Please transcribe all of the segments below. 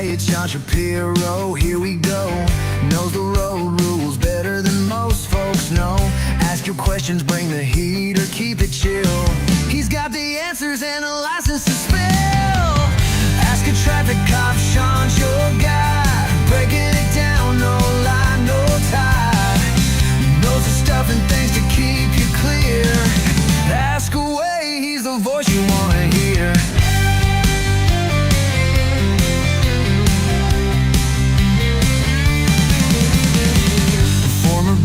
Hey, it's Sean Shapiro, here we go. Knows the road rules better than most folks know. Ask your questions, bring the heat or keep it chill. He's got the answers and a license to spill. Ask a traffic cop, Sean's your guy. Breaking it down, no lie, no tie. Knows the stuff and things to keep you clear. Ask away, he's the voice you want to hear.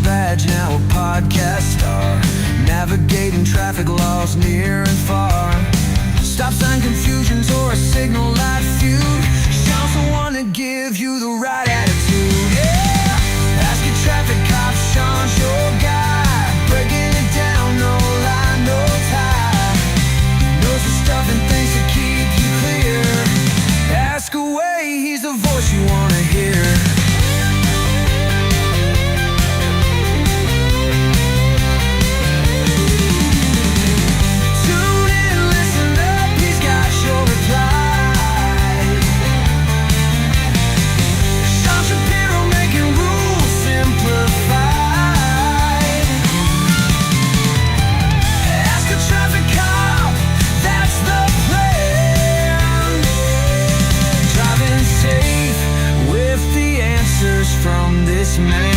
Badge, now a podcast star, navigating traffic laws near and far. Stop sign confusions or a signal light feud. Sean's the one to give you the right attitude. Yeah, ask your traffic cop, Sean's your guy. Breaking it down, no lie, no tie. Knows the stuff and things to keep you clear. Ask away, he's the voice you want to hear. From this man.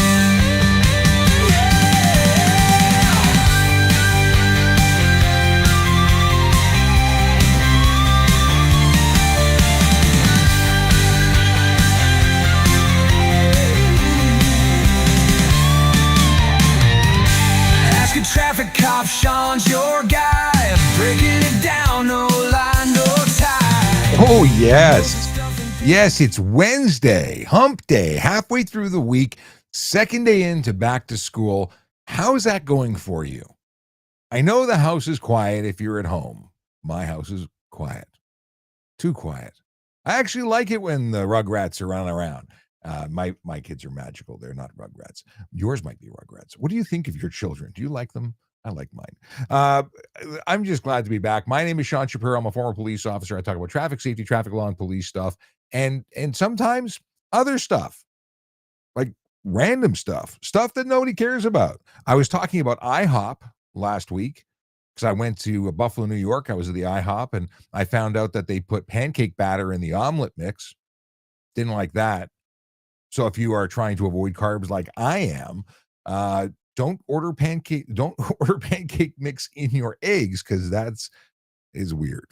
Ask a traffic cop, Sean's your guy. Breaking it down, no lie, no tie. Oh, yes. Yes, it's Wednesday, hump day, halfway through the week, second day into back to school. How's that going for you? I know the house is quiet if you're at home. My house is quiet. Too quiet. I actually like it when the Rugrats are running around. My kids are magical. They're not Rugrats. Yours might be Rugrats. What do you think of your children? Do you like them? I like mine. I'm just glad to be back. My name is Sean Shapiro. I'm a former police officer. I talk about traffic safety, traffic law, and police stuff. And sometimes other stuff, like random stuff that nobody cares about. I was talking about IHOP last week because I went to Buffalo, New York. I was at the IHOP, and I found out that they put pancake batter in the omelet mix. Didn't like that. So if you are trying to avoid carbs like I am, don't order pancake mix in your eggs because is weird.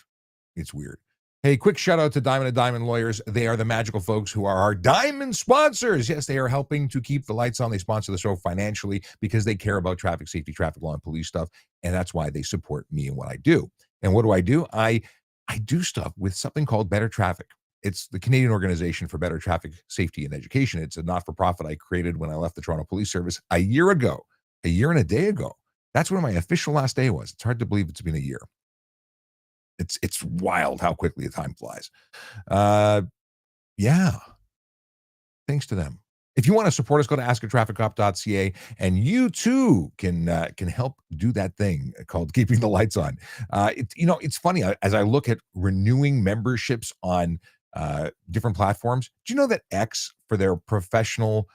It's weird. Hey, quick shout out to Diamond & Diamond Lawyers. They are the magical folks who are our Diamond sponsors. Yes, they are helping to keep the lights on. They sponsor the show financially because they care about traffic safety, traffic law, and police stuff. And that's why they support me and what I do. And what do? I do stuff with something called Better Traffic. It's the Canadian Organization for Better Traffic Safety and Education. It's a not-for-profit I created when I left the Toronto Police Service a year and a day ago. That's when my official last day was. It's hard to believe it's been a year. It's wild how quickly the time flies. Yeah. Thanks to them. If you want to support us, go to askatrafficcop.ca, and you too can help do that thing called keeping the lights on. It's funny as I look at renewing memberships on different platforms. Do you know that X, for their professional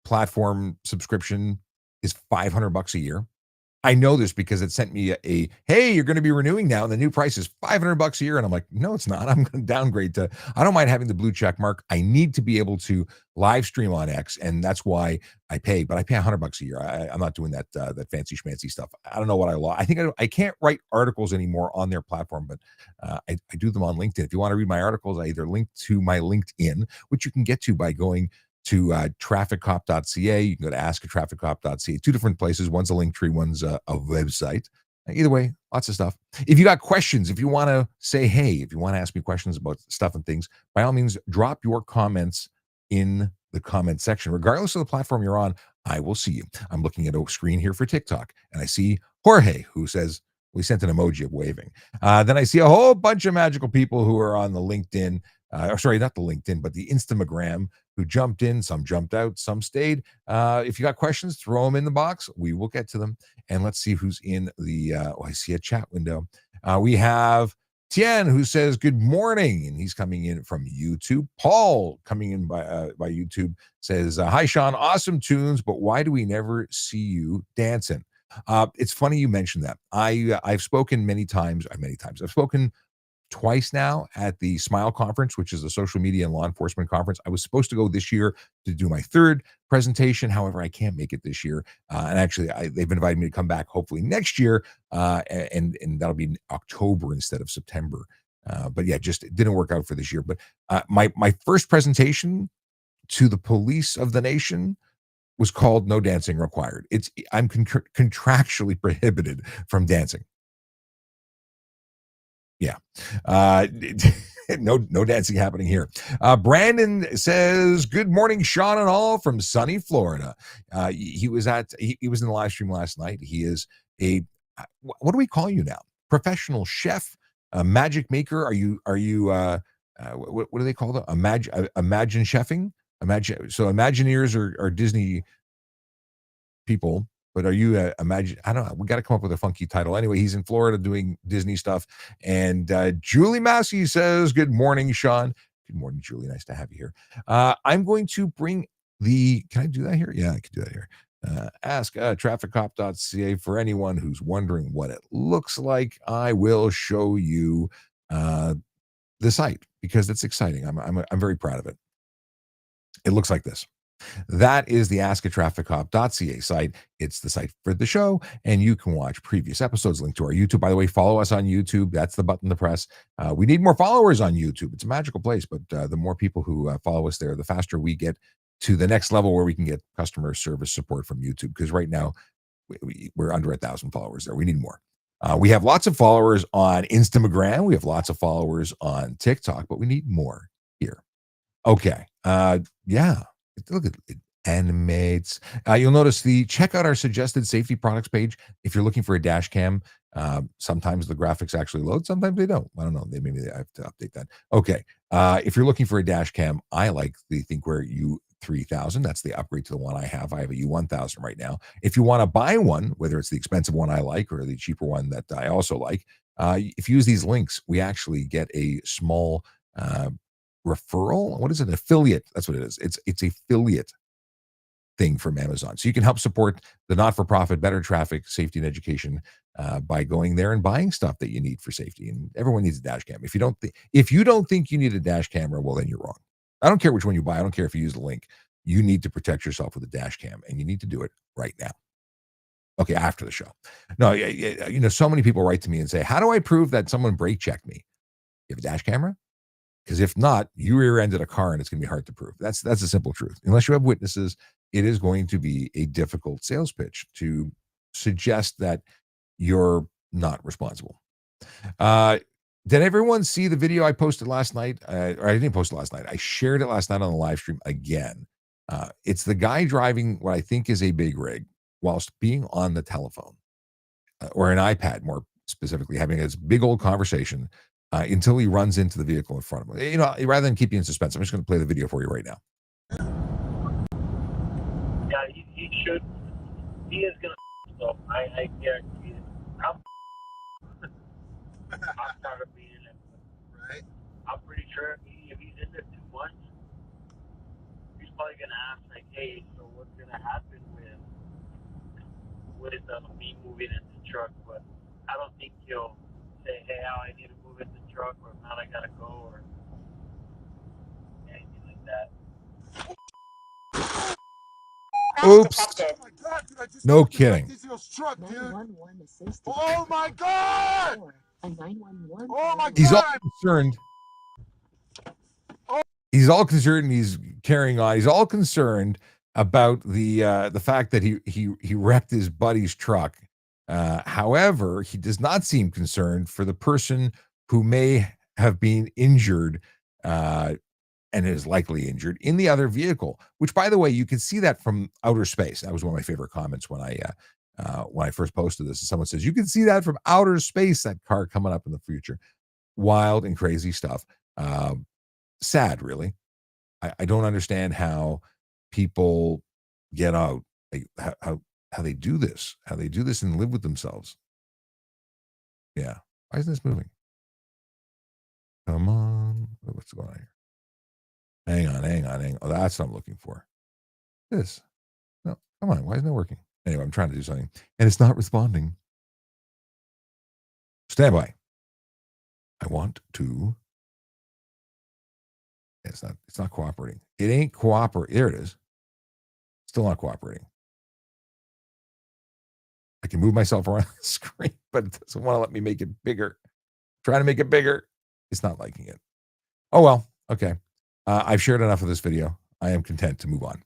platform subscription, is $500 a year? I know this because it sent me a hey, you're going to be renewing now, and the new price is $500 a year. And I'm like, no, it's not. I'm going to downgrade to. I don't mind having the blue check mark. I need to be able to live stream on X, and that's why I pay. But I pay $100 a year. I'm not doing that fancy schmancy stuff. I don't know what I lost. I think I can't write articles anymore on their platform, but I do them on LinkedIn. If you want to read my articles, I either link to my LinkedIn, which you can get to by going to trafficcop.ca. You can go to askatrafficcop.ca. Two different places. One's a link tree, one's a website. Either way, lots of stuff. If you got questions, if you want to say, hey, if you want to ask me questions about stuff and things, by all means, drop your comments in the comment section. Regardless of the platform you're on, I will see you. I'm looking at a screen here for TikTok, and I see Jorge, who says, we sent an emoji of waving. Then I see a whole bunch of magical people who are on the LinkedIn, not the LinkedIn, but the Instagram, who jumped in. Some jumped out, some stayed. If you got questions, throw them in the box. We will get to them. And let's see who's in the, I see a chat window. We have Tien, who says good morning, and he's coming in from YouTube. Paul, coming in by YouTube, says, hi, Sean, awesome tunes, but why do we never see you dancing? It's funny you mentioned that. I've spoken many times. I've spoken twice now at the Smile Conference, which is a social media and law enforcement conference. I was supposed to go this year to do my third presentation. However, I can't make it this year. And actually, they've invited me to come back hopefully next year. And that'll be in October instead of September. But yeah, just it didn't work out for this year. But my first presentation to the police of the nation was called No Dancing Required. I'm contractually prohibited from dancing. Yeah. No dancing happening here. Brandon says, good morning, Sean and all from sunny Florida. He was in the live stream last night. He is what do we call you now? Professional chef, magic maker. Are you what do they call them? Imagine chefing? So Imagineers are Disney people. But are you imagine? I don't know. We got to come up with a funky title. Anyway, he's in Florida doing Disney stuff. And Julie Massey says, good morning, Sean. Good morning, Julie. Nice to have you here. I'm going to bring can I do that here? Yeah, I can do that here. Ask trafficcop.ca for anyone who's wondering what it looks like. I will show you the site because it's exciting. I'm very proud of it. It looks like this. That is the askatrafficcop.ca site. It's the site for the show, and you can watch previous episodes linked to our YouTube. By the way, follow us on YouTube. That's the button to press. We need more followers on YouTube. It's a magical place, but the more people who follow us there, the faster we get to the next level where we can get customer service support from YouTube, because right now we're under 1,000 followers there. We need more. We have lots of followers on Instagram. We have lots of followers on TikTok, but we need more here. Okay. Yeah. Look at it animates. You'll notice check out our suggested safety products page. If you're looking for a dash cam, sometimes the graphics actually load, sometimes they don't. I don't know. Maybe I have to update that. Okay. If you're looking for a dash cam, I like the ThinkWare U3000. That's the upgrade to the one I have. I have a U1000 right now. If you want to buy one, whether it's the expensive one I like or the cheaper one that I also like, if you use these links, we actually get a small referral. What is it? Affiliate. That's what it is. It's affiliate thing from Amazon. So you can help support the not-for-profit Better Traffic Safety and Education by going there and buying stuff that you need for safety. And everyone needs a dash cam. If you don't think you need a dash camera, well, then you're wrong. I don't care which one you buy. I don't care if you use the link. You need to protect yourself with a dash cam, and you need to do it right now. Okay, after the show. No, so many people write to me and say, how do I prove that someone brake checked me? You have a dash camera? Because if not, you rear-ended a car and it's going to be hard to prove. That's the simple truth. Unless you have witnesses, it is going to be a difficult sales pitch to suggest that you're not responsible. Did everyone see the video I posted last night? Or I didn't post it last night. I shared it last night on the live stream again. It's the guy driving what I think is a big rig whilst being on the telephone or an iPad, more specifically, having this big old conversation until he runs into the vehicle in front of him. Rather than keep you in suspense, I'm just going to play the video for you right now. Yeah, he should. He is going to stop. I guarantee it. I'm tired of being in it. Right? I'm pretty sure if he's in there 2 months, he's probably going to ask, like, hey, so what's going to happen with me moving in the truck? But I don't think he'll say, hey, I need to move in the truck, or if not, I gotta go, or anything like that. Oops. Oh my God, dude, I just No kidding. Truck, dude. Oh my God! Oh my He's all God! concerned. He's all concerned. He's carrying on. He's all concerned about the fact that he wrecked his buddy's truck. However, he does not seem concerned for the person who may have been injured and is likely injured in the other vehicle, which, by the way, you can see that from outer space. That was one of my favorite comments when I first posted this. Someone says, you can see that from outer space, that car coming up in the future. Wild and crazy stuff. Sad, really. I don't understand how people get out, how they do this, and live with themselves. Yeah. Why isn't this moving? Come on. What's going on here? Hang on. Oh, that's what I'm looking for. This. No, come on. Why isn't it working? Anyway, I'm trying to do something and it's not responding. Stand by. I want to. It's not cooperating. It ain't cooperating. There it is. Still not cooperating. I can move myself around the screen, but it doesn't want to let me make it bigger. Trying to make it bigger. It's not liking it. Oh, well. Okay. I've shared enough of this video. I am content to move on.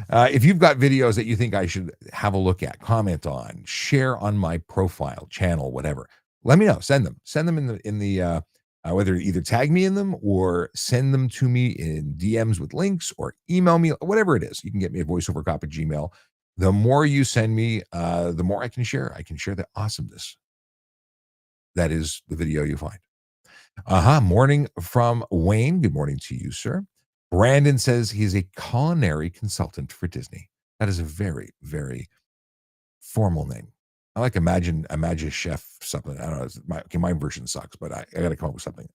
If you've got videos that you think I should have a look at, comment on, share on my profile, channel, whatever, let me know. Send them. Send them in the whether either tag me in them or send them to me in DMs with links or email me, whatever it is. You can get me at voiceovercop at Gmail. The more you send me, the more I can share. I can share the awesomeness. That is the video you find. Morning from Wayne. Good morning to you, sir. Brandon says he's a culinary consultant for Disney. That is a very, very formal name. I like imagine chef something. I don't know. My version sucks, but I got to come up with something.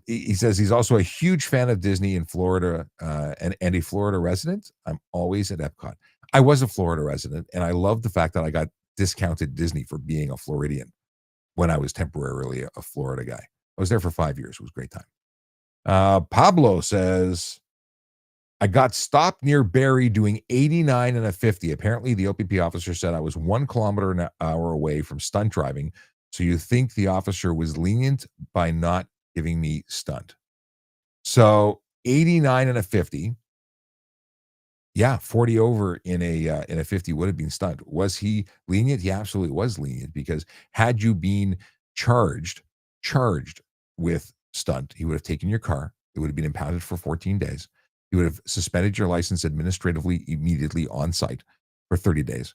He says he's also a huge fan of Disney in Florida and a Florida resident. I'm always at Epcot. I was a Florida resident, and I love the fact that I got discounted Disney for being a Floridian when I was temporarily a Florida guy. I was there for 5 years. It was a great time. Pablo says, I got stopped near Barrie doing 89 and a 50. Apparently, the OPP officer said I was 1 kilometer an hour away from stunt driving. So you think the officer was lenient by not giving me stunt. So 89 and a 50. Yeah, 40 over in a 50 would have been stunt. Was he lenient? He absolutely was lenient, because had you been charged with stunt, he would have taken your car. It would have been impounded for 14 days. He would have suspended your license administratively immediately on site for 30 days.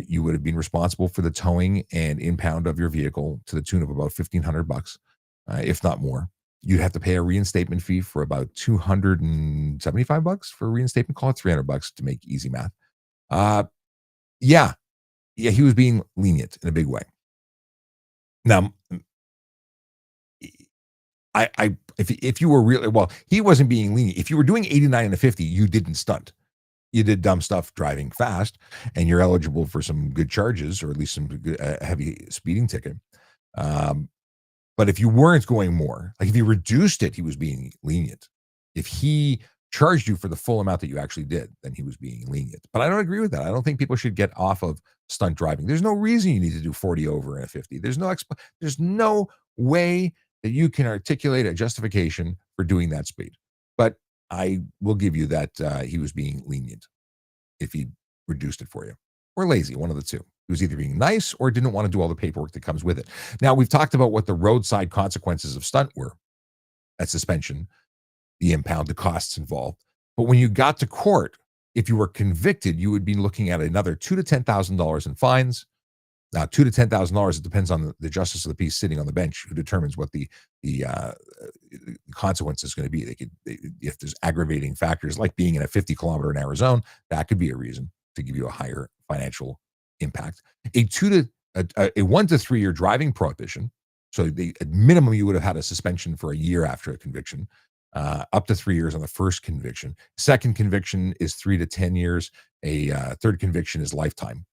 You would have been responsible for the towing and impound of your vehicle to the tune of about $1,500, if not more. You'd have to pay a reinstatement fee for about $275 for a reinstatement. Call it $300 to make easy math. Yeah, he was being lenient in a big way. Now, if you were really, well, he wasn't being lenient. If you were doing 89 and a 50, you didn't stunt. You did dumb stuff driving fast, and you're eligible for some good charges, or at least some good, heavy speeding ticket. But if you weren't going more, like if you reduced it, he was being lenient. If he charged you for the full amount that you actually did, then he was being lenient. But I don't agree with that. I don't think people should get off of stunt driving. There's no reason you need to do 40 over in a 50. There's no way that you can articulate a justification for doing that speed. But I will give you that he was being lenient if he reduced it for you, or lazy, one of the two. He was either being nice or didn't want to do all the paperwork that comes with it. Now, we've talked about what the roadside consequences of stunt were. That suspension, the impound, the costs involved. But when you got to court, if you were convicted, you would be looking at another $2,000 to $10,000 in fines. Now, $2,000 to $10,000, it depends on the justice of the peace sitting on the bench, who determines what the consequence is going to be. If there's aggravating factors like being in a 50-kilometer an hour zone, that could be a reason to give you a higher financial impact. A 1 to 3 year driving prohibition. So at minimum, you would have had a suspension for a year after a conviction, up to 3 years on the first conviction. Second conviction is 3 to 10 years. A third conviction is lifetime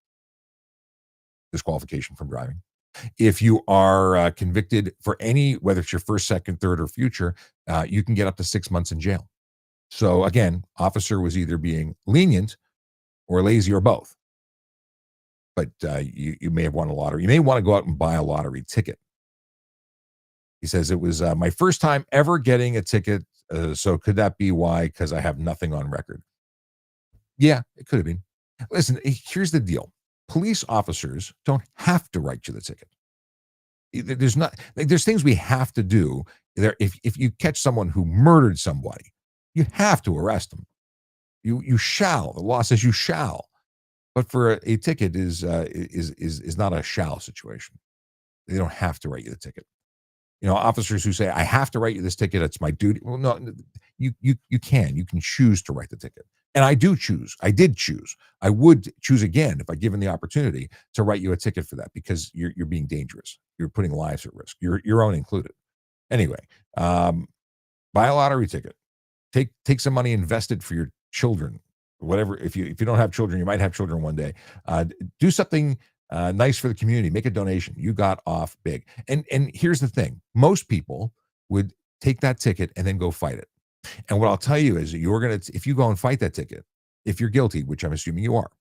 disqualification from driving. If you are convicted for any, whether it's your first, second, third, or future, you can get up to 6 months in jail. So again, officer was either being lenient or lazy, or both. But you may have won a lottery. You may want to go out and buy a lottery ticket. He says, it was my first time ever getting a ticket. So could that be why? Because I have nothing on record. Yeah, it could have been. Listen, here's the deal. Police officers don't have to write you the ticket. There's things we have to do. If you catch someone who murdered somebody, you have to arrest them. You shall. The law says you shall. But for a ticket is not a shall situation. They don't have to write you the ticket. You know, officers who say, I have to write you this ticket, it's my duty. Well, no, you can choose to write the ticket. And I did choose. I would choose again, if I given the opportunity, to write you a ticket for that, because you're being dangerous. You're putting lives at risk, your own included. Anyway, buy a lottery ticket. Take some money, invest it for your children. Whatever. If you don't have children, you might have children one day. Do something nice for the community. Make a donation. You got off big. And here's the thing: most people would take that ticket and then go fight it. And what I'll tell you is, you're gonna if you go and fight that ticket, if you're guilty, which I'm assuming you are,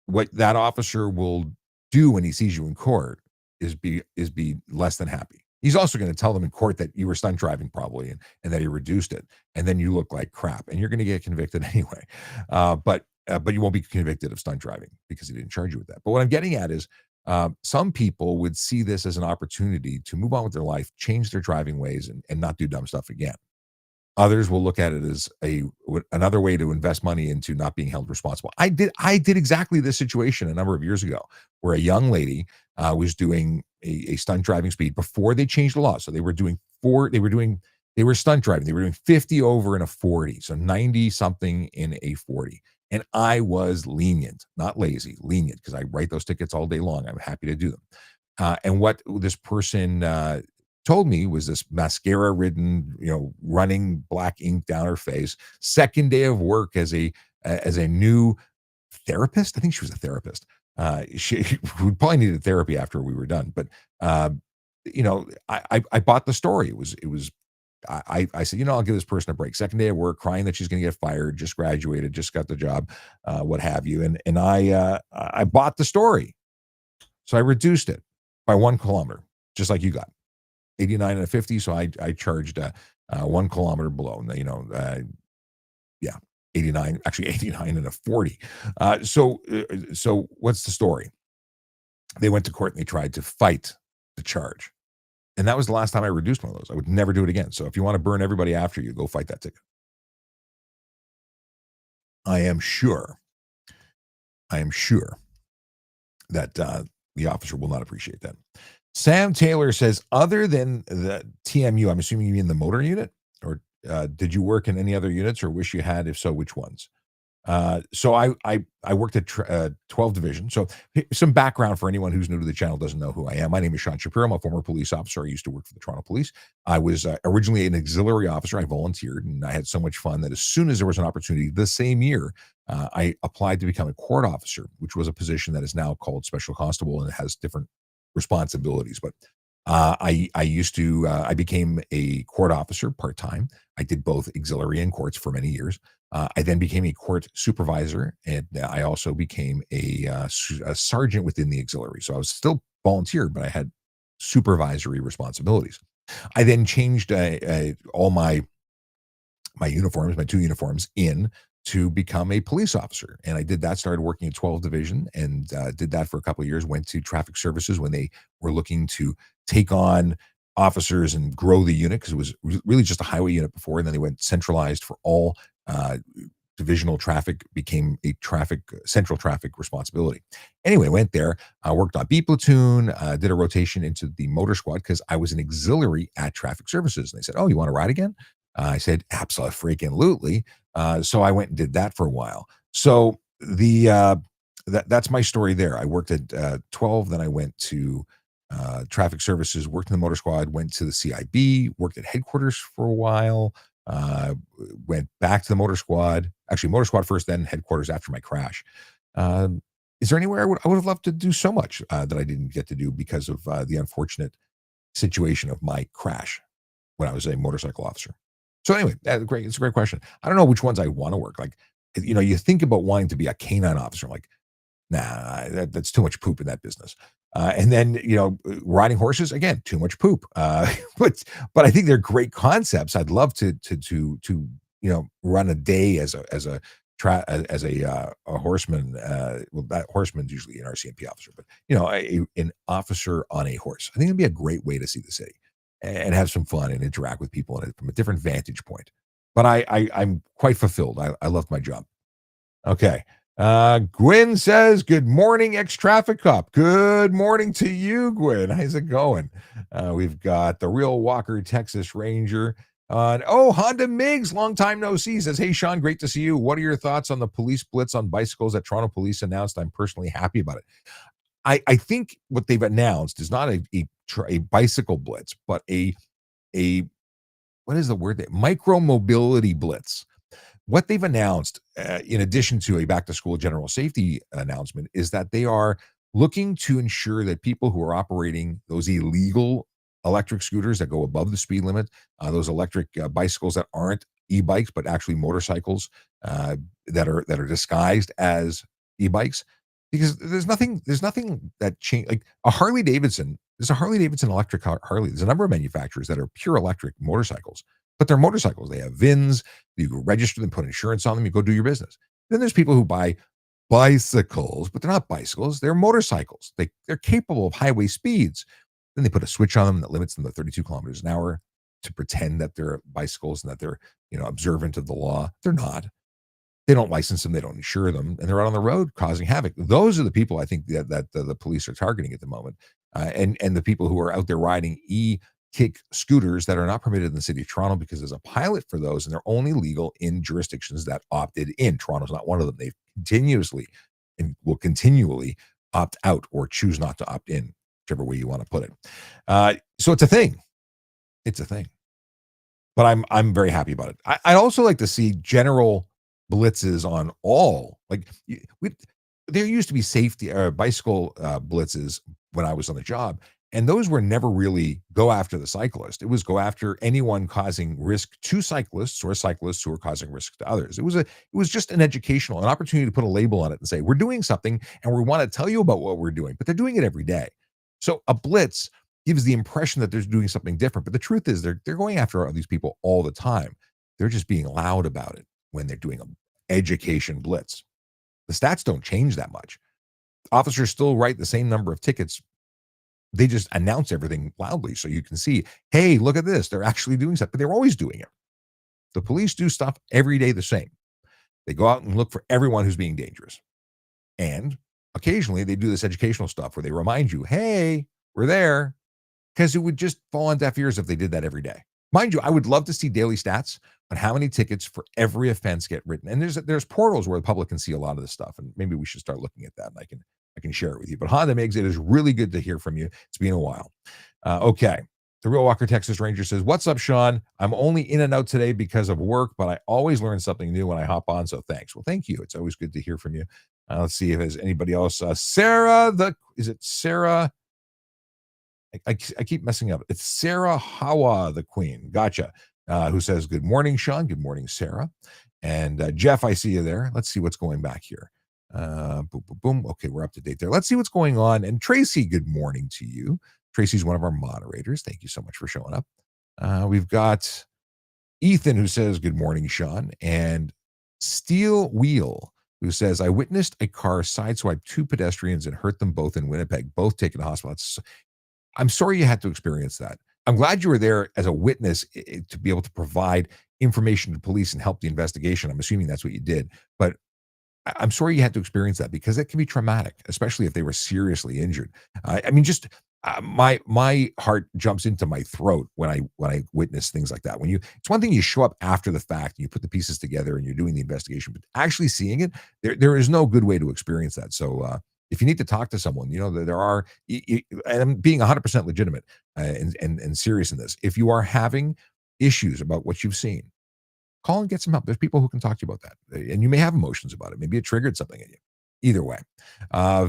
what that officer will do when he sees you in court is be less than happy. He's also going to tell them in court that you were stunt driving probably, and that he reduced it, and then you look like crap, and you're going to get convicted anyway. But you won't be convicted of stunt driving because he didn't charge you with that. But what I'm getting at is, some people would see this as an opportunity to move on with their life, change their driving ways, and not do dumb stuff again. Others will look at it as another way to invest money into not being held responsible. I did exactly this situation a number of years ago, where a young lady was doing a stunt driving speed before they changed the law. So they were stunt driving. They were doing 50 over in a 40, so 90 something in a 40. And I was lenient, not lazy, lenient, because I write those tickets all day long. I'm happy to do them. And what this person told me was this mascara ridden, running black ink down her face. Second day of work as a new therapist. I think she was a therapist. She would probably needed therapy after we were done. But I bought the story. I said, I'll give this person a break. Second day of work, crying that she's going to get fired, just graduated, just got the job, what have you. And I bought the story. So I reduced it by 1 kilometer, just like you got. 89 and a 50, so I charged 1 kilometer below. 89 and a 40. So what's the story? They went to court and they tried to fight the charge, and that was the last time I reduced one of those. I would never do it again. So if you want to burn everybody after you, go fight that ticket. I am sure that the officer will not appreciate that. Sam Taylor says, other than the TMU, I'm assuming you mean the motor unit, or did you work in any other units, or wish you had? If so, which ones? So I worked at 12 Division. So some background for anyone who's new to the channel, doesn't know who I am. My name is Sean Shapiro. I'm a former police officer. I used to work for the Toronto Police. I was originally an auxiliary officer. I volunteered, and I had so much fun that as soon as there was an opportunity the same year, I applied to become a court officer, which was a position that is now called special constable, and it has different responsibilities. But I became a court officer part-time. I did both auxiliary and courts for many years. I then became a court supervisor, and I also became a sergeant within the auxiliary. So I was still volunteer, but I had supervisory responsibilities. I then changed all my uniforms, my 2 uniforms, in to become a police officer. And I did that, started working at 12 Division, and did that for a couple of years, went to traffic services when they were looking to take on officers and grow the unit, because it was really just a highway unit before. And then they went centralized for all divisional traffic, became a central traffic responsibility. Anyway, went there, worked on B platoon, did a rotation into the motor squad because I was an auxiliary at traffic services. And they said, "Oh, you want to ride again?" I said, "Absolutely." So I went and did that for a while. So that's my story there. I worked at 12, then I went to traffic services, worked in the motor squad, went to the CIB, worked at headquarters for a while, went back to the motor squad. Actually, motor squad first, then headquarters after my crash. Is there anywhere I would have loved to do so much that I didn't get to do because of the unfortunate situation of my crash when I was a motorcycle officer? So anyway, it's a great question. I don't know which ones I want to work. Like, you think about wanting to be a canine officer. I'm like, nah, that's too much poop in that business. And then, riding horses, again, too much poop. But I think they're great concepts. I'd love to run a day as a horseman. Well, that horseman's usually an RCMP officer, but an officer on a horse. I think it'd be a great way to see the city and have some fun and interact with people from a different vantage point. But I'm quite fulfilled. I love my job. Okay. Gwen says, "Good morning, ex-traffic cop." Good morning to you, Gwen. How's it going? We've got the Real Walker Texas Ranger. Honda Miggs, long time no see, says, "Hey, Sean, great to see you. What are your thoughts on the police blitz on bicycles that Toronto Police announced? I'm personally happy about it." I think what they've announced is not a a bicycle blitz, but a what is the word? Micro mobility blitz. What they've announced, in addition to a back to school general safety announcement, is that they are looking to ensure that people who are operating those illegal electric scooters that go above the speed limit, those electric bicycles that aren't e-bikes but actually motorcycles that are disguised as e-bikes, because there's nothing that change like a Harley Davidson. There's a Harley Davidson electric Harley. There's a number of manufacturers that are pure electric motorcycles, but they're motorcycles. They have VINs. You can register them, put insurance on them. You go do your business. Then there's people who buy bicycles, but they're not bicycles. They're motorcycles. They're capable of highway speeds. Then they put a switch on them that limits them to 32 kilometers an hour to pretend that they're bicycles and that they're, observant of the law. They're not. They don't license them. They don't insure them, and they're out on the road causing havoc. Those are the people I think that the police are targeting at the moment, and the people who are out there riding e-kick scooters that are not permitted in the city of Toronto because there's a pilot for those, and they're only legal in jurisdictions that opted in. Toronto's not one of them. They've continuously and will continually opt out or choose not to opt in, whichever way you want to put it. So it's a thing. It's a thing. But I'm very happy about it. I'd also like to see general blitzes on all, there used to be safety bicycle blitzes when I was on the job, and those were never really go after the cyclist. It was go after anyone causing risk to cyclists or cyclists who are causing risk to others. It was just an opportunity to put a label on it and say, we're doing something and we want to tell you about what we're doing, but they're doing it every day. So a blitz gives the impression that they're doing something different, but the truth is they're going after all these people all the time. They're just being loud about it when they're doing an education blitz. The stats don't change that much. Officers still write the same number of tickets. They just announce everything loudly so you can see, hey, look at this. They're actually doing something. They're always doing it. The police do stuff every day the same. They go out and look for everyone who's being dangerous. And occasionally they do this educational stuff where they remind you, hey, we're there, because it would just fall on deaf ears if they did that every day. Mind you, I would love to see daily stats on how many tickets for every offense get written. And there's portals where the public can see a lot of this stuff, and maybe we should start looking at that, and I can share it with you. But Honda Migs, it is really good to hear from you. It's been a while. Okay. The Real Walker Texas Ranger says, what's up, Sean? I'm only in and out today because of work, but I always learn something new when I hop on, so thanks. Well, thank you. It's always good to hear from you. Let's see if there's anybody else. Sarah, is it Sarah? I keep messing up. It's Sarah Hawa, the Queen. Gotcha. Who says, good morning, Sean. Good morning, Sarah. And Jeff, I see you there. Let's see what's going back here. Boom, boom, boom. Okay, we're up to date there. Let's see what's going on. And Tracy, good morning to you. Tracy's one of our moderators. Thank you so much for showing up. We've got Ethan, who says, good morning, Sean. And Steel Wheel, who says, I witnessed a car sideswipe two pedestrians and hurt them both in Winnipeg, both taken to hospital. I'm sorry you had to experience that. I'm glad you were there as a witness to be able to provide information to police and help the investigation. I'm assuming that's what you did. But I'm sorry you had to experience that, because that can be traumatic, especially if they were seriously injured. My heart jumps into my throat when I witness things like that. It's one thing you show up after the fact and you put the pieces together and you're doing the investigation, but actually seeing it, there is no good way to experience that. So if you need to talk to someone, there are, and I'm being 100% legitimate and serious in this. If you are having issues about what you've seen, call and get some help. There's people who can talk to you about that. And you may have emotions about it. Maybe it triggered something in you. Either way.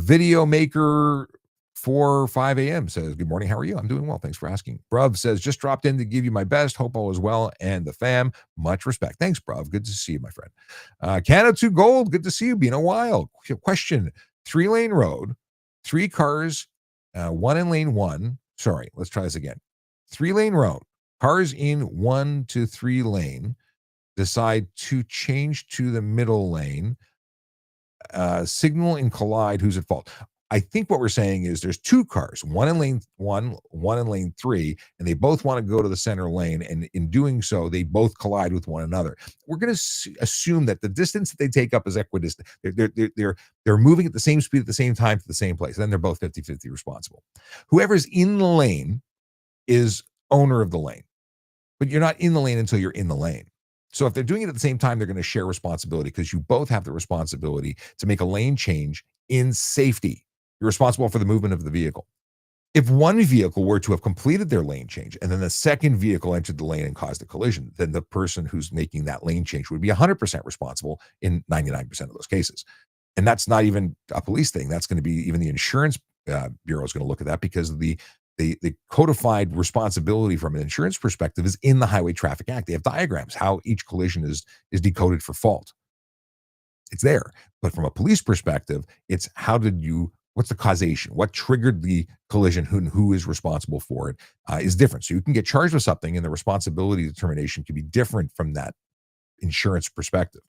Video Maker 5 a.m. says, good morning. How are you? I'm doing well. Thanks for asking. Bruv says, just dropped in to give you my best. Hope all is well. And the fam, much respect. Thanks, Bruv. Good to see you, my friend. Canada 2 Gold. Good to see you. Been a while. Question. 3-lane road, 3 cars, 1 in lane 1. Sorry, let's try this again. 3-lane road, cars in 1 to 3 lane, decide to change to the middle lane, signal and collide. Who's at fault? I think what we're saying is there's 2 cars, 1 in lane 1, 1 in lane 3, and they both want to go to the center lane. And in doing so, they both collide with one another. We're going to assume that the distance that they take up is equidistant. They're moving at the same speed at the same time to the same place. Then they're both 50-50 responsible. Whoever's in the lane is owner of the lane, but you're not in the lane until you're in the lane. So if they're doing it at the same time, they're going to share responsibility, because you both have the responsibility to make a lane change in safety. You're responsible for the movement of the vehicle. If one vehicle were to have completed their lane change and then the second vehicle entered the lane and caused a collision, then the person who's making that lane change would be 100% responsible in 99% of those cases. And that's not even a police thing. That's going to be even the insurance bureau is going to look at that, because the codified responsibility from an insurance perspective is in the Highway Traffic Act. They have diagrams how each collision is decoded for fault. It's there. But from a police perspective, it's what's the causation? What triggered the collision? Who is responsible for it is different. So you can get charged with something, and the responsibility determination can be different from that insurance perspective.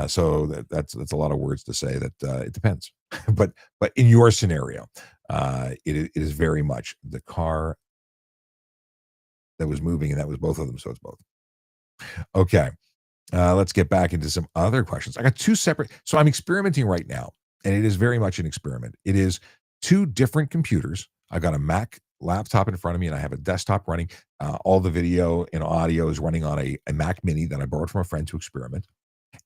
So that's a lot of words to say that it depends. but in your scenario, it is very much the car that was moving, and that was both of them. So it's both. Okay. Let's get back into some other questions. I got two separate. So I'm experimenting right now, and it is very much an experiment. It is two different computers. I've got a Mac laptop in front of me, and I have a desktop running. All the video and audio is running on a Mac Mini that I borrowed from a friend to experiment.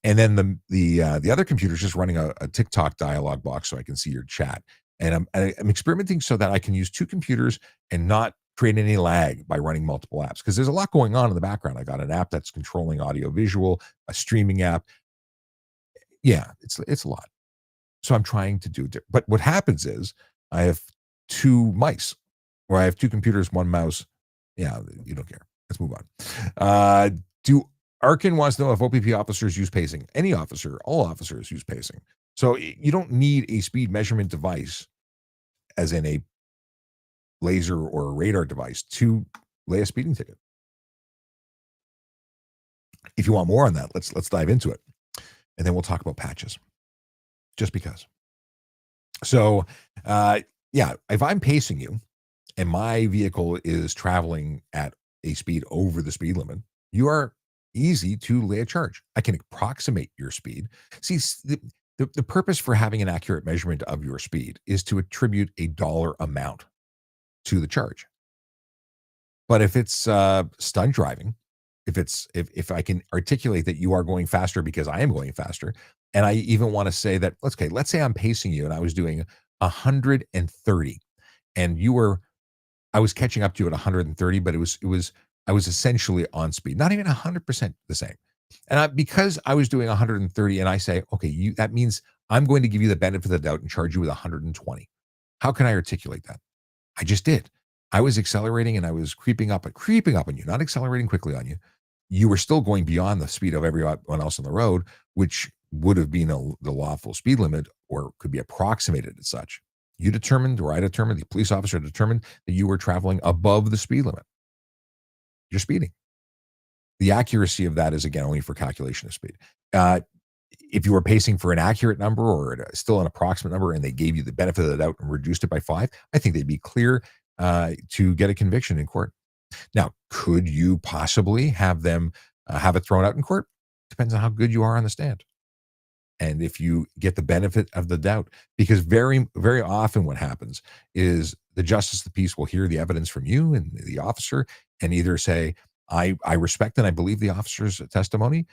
And then the other computer is just running a TikTok dialog box so I can see your chat. And I'm experimenting so that I can use two computers and not create any lag by running multiple apps, because there's a lot going on in the background. I got an app that's controlling audio visual, a streaming app. Yeah, it's a lot. So I'm trying to do it. But what happens is I have two mice, or I have two computers, one mouse. Yeah, you don't care. Let's move on. Arkin wants to know if OPP officers use pacing. Any officer, all officers use pacing. So you don't need a speed measurement device, as in a laser or a radar device, to lay a speeding ticket. If you want more on that, let's dive into it, and then we'll talk about patches, just because. So, yeah, if I'm pacing you and my vehicle is traveling at a speed over the speed limit, you are easy to lay a charge. I can approximate your speed. See, the purpose for having an accurate measurement of your speed is to attribute a dollar amount to the charge. But if it's stunt driving, if I can articulate that you are going faster because I am going faster, and I even want to say that, let's say I'm pacing you and I was doing 130, and I was catching up to you at 130, but I was essentially on speed, not even 100% the same. And because I was doing 130, and I say, okay, that means I'm going to give you the benefit of the doubt and charge you with 120. How can I articulate that? I just did. I was accelerating, and I was creeping up on you, not accelerating quickly on you. You were still going beyond the speed of everyone else on the road, which would have been the lawful speed limit, or could be approximated as such. You determined, or I determined, the police officer determined that you were traveling above the speed limit. You're speeding. The accuracy of that is, again, only for calculation of speed. If you were pacing for an accurate number, or still an approximate number, and they gave you the benefit of the doubt and reduced it by 5, I think they'd be clear to get a conviction in court. Now, could you possibly have them have it thrown out in court? Depends on how good you are on the stand, and if you get the benefit of the doubt. Because very, very often what happens is the justice of the peace will hear the evidence from you and the officer, and either say, I respect and I believe the officer's testimony,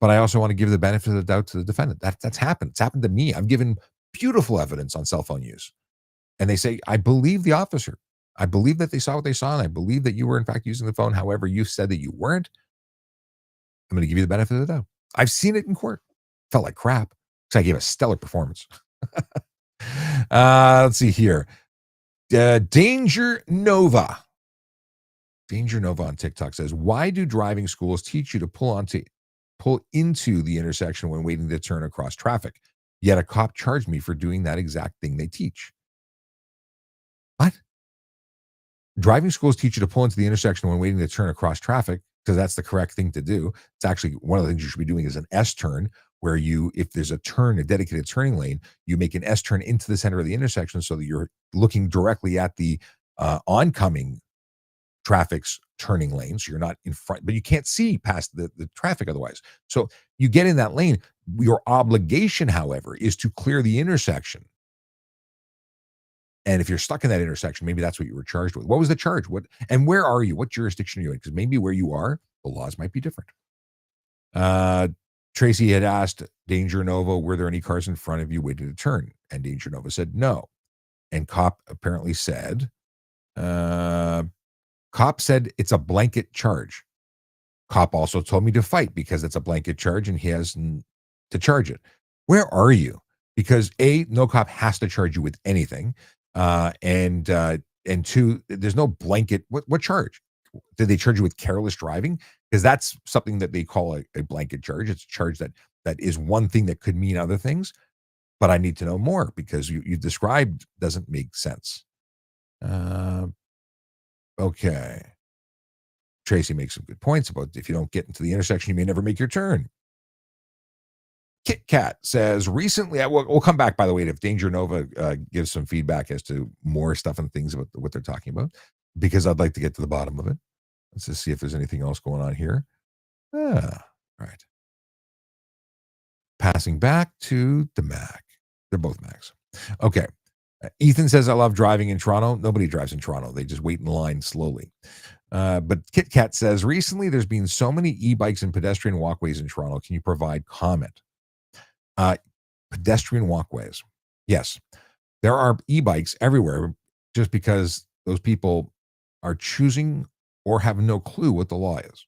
but I also want to give the benefit of the doubt to the defendant. That's happened. It's happened to me. I've given beautiful evidence on cell phone use, and they say, I believe the officer. I believe that they saw what they saw, and I believe that you were in fact using the phone. However, you said that you weren't. I'm going to give you the benefit of the doubt. I've seen it in court. Felt like crap, because I gave a stellar performance. Let's see here. Danger Nova on TikTok says, why do driving schools teach you to pull into the intersection when waiting to turn across traffic? Yet a cop charged me for doing that exact thing they teach. What? Driving schools teach you to pull into the intersection when waiting to turn across traffic, because that's the correct thing to do. It's actually one of the things you should be doing is an S turn, where if there's a dedicated turning lane, you make an S turn into the center of the intersection so that you're looking directly at the oncoming traffic's turning lane. So you're not in front, but you can't see past the traffic otherwise. So you get in that lane. Your obligation, however, is to clear the intersection. And if you're stuck in that intersection, maybe that's what you were charged with. What was the charge? And where are you? What jurisdiction are you in? Because maybe where you are, the laws might be different. Tracy had asked Danger Nova, were there any cars in front of you waiting to turn? And Danger Nova said no. And cop apparently said, cop said it's a blanket charge. Cop also told me to fight because it's a blanket charge and he has to charge it. Where are you? Because A, no cop has to charge you with anything. And two, there's no blanket. What charge? Did they charge you with careless driving? Because that's something that they call a blanket charge. It's a charge that is one thing that could mean other things. But I need to know more because you described doesn't make sense. Okay. Tracy makes some good points about if you don't get into the intersection, you may never make your turn. Kit Kat says recently, we'll come back, by the way, if Danger Nova gives some feedback as to more stuff and things about what they're talking about, because I'd like to get to the bottom of it. Let's just see if there's anything else going on here. Right. Passing back to the Mac. They're both Macs. Okay. Ethan says, I love driving in Toronto. Nobody drives in Toronto. They just wait in line slowly. But Kit Kat says, recently there's been so many e-bikes and pedestrian walkways in Toronto. Can you provide comment? Pedestrian walkways. Yes. There are e-bikes everywhere just because those people are choosing or have no clue what the law is.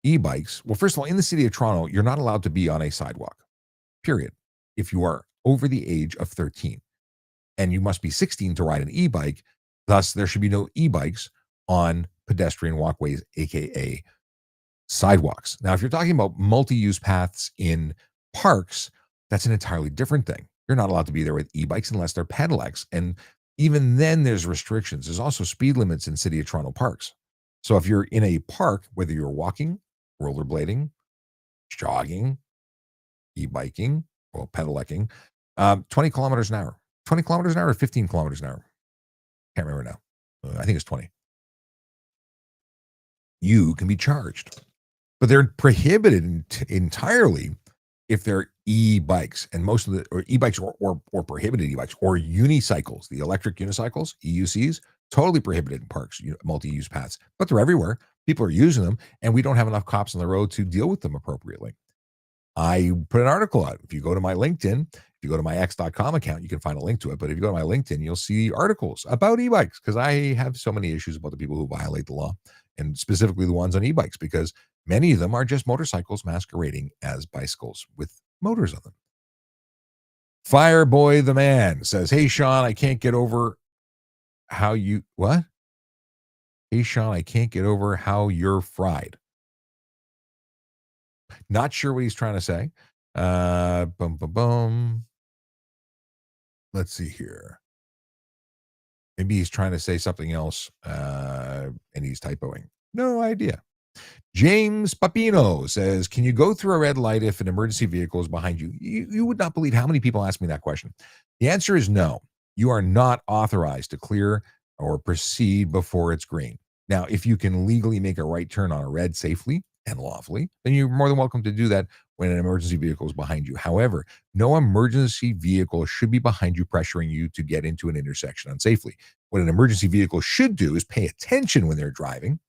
E-bikes. Well, first of all, in the city of Toronto, you're not allowed to be on a sidewalk, period. If you are over the age of 13. And you must be 16 to ride an e-bike. Thus, there should be no e-bikes on pedestrian walkways, aka sidewalks. Now, if you're talking about multi-use paths in parks, that's an entirely different thing. You're not allowed to be there with e-bikes unless they're pedelecs. And even then, there's restrictions. There's also speed limits in City of Toronto parks. So if you're in a park, whether you're walking, rollerblading, jogging, e-biking, or pedelecking, 20 kilometers an hour. 20 kilometers an hour or 15 kilometers an hour? Can't remember now. I think it's 20. You can be charged. But they're prohibited entirely if they're e-bikes. And most of or e-bikes or prohibited e-bikes or unicycles, the electric unicycles, EUCs, totally prohibited in parks, multi-use paths. But they're everywhere. People are using them, and we don't have enough cops on the road to deal with them appropriately. I put an article out. If you go to my LinkedIn, if you go to my x.com account, you can find a link to it. But if you go to my LinkedIn, you'll see articles about e-bikes because I have so many issues about the people who violate the law, and specifically the ones on e-bikes, because many of them are just motorcycles masquerading as bicycles with motors on them. Fireboy the Man says, hey, Sean, I can't get over how you... What? Hey, Sean, I can't get over how you're fried. Not sure what he's trying to say. Let's see here. Maybe he's trying to say something else, and he's typoing. No idea. James Papino says, can you go through a red light if an emergency vehicle is behind you? You would not believe how many people ask me that question. The answer is no. You are not authorized to clear or proceed before it's green. Now, if you can legally make a right turn on a red safely and lawfully, then you're more than welcome to do that when an emergency vehicle is behind you. However, no emergency vehicle should be behind you pressuring you to get into an intersection unsafely. What an emergency vehicle should do is pay attention when they're driving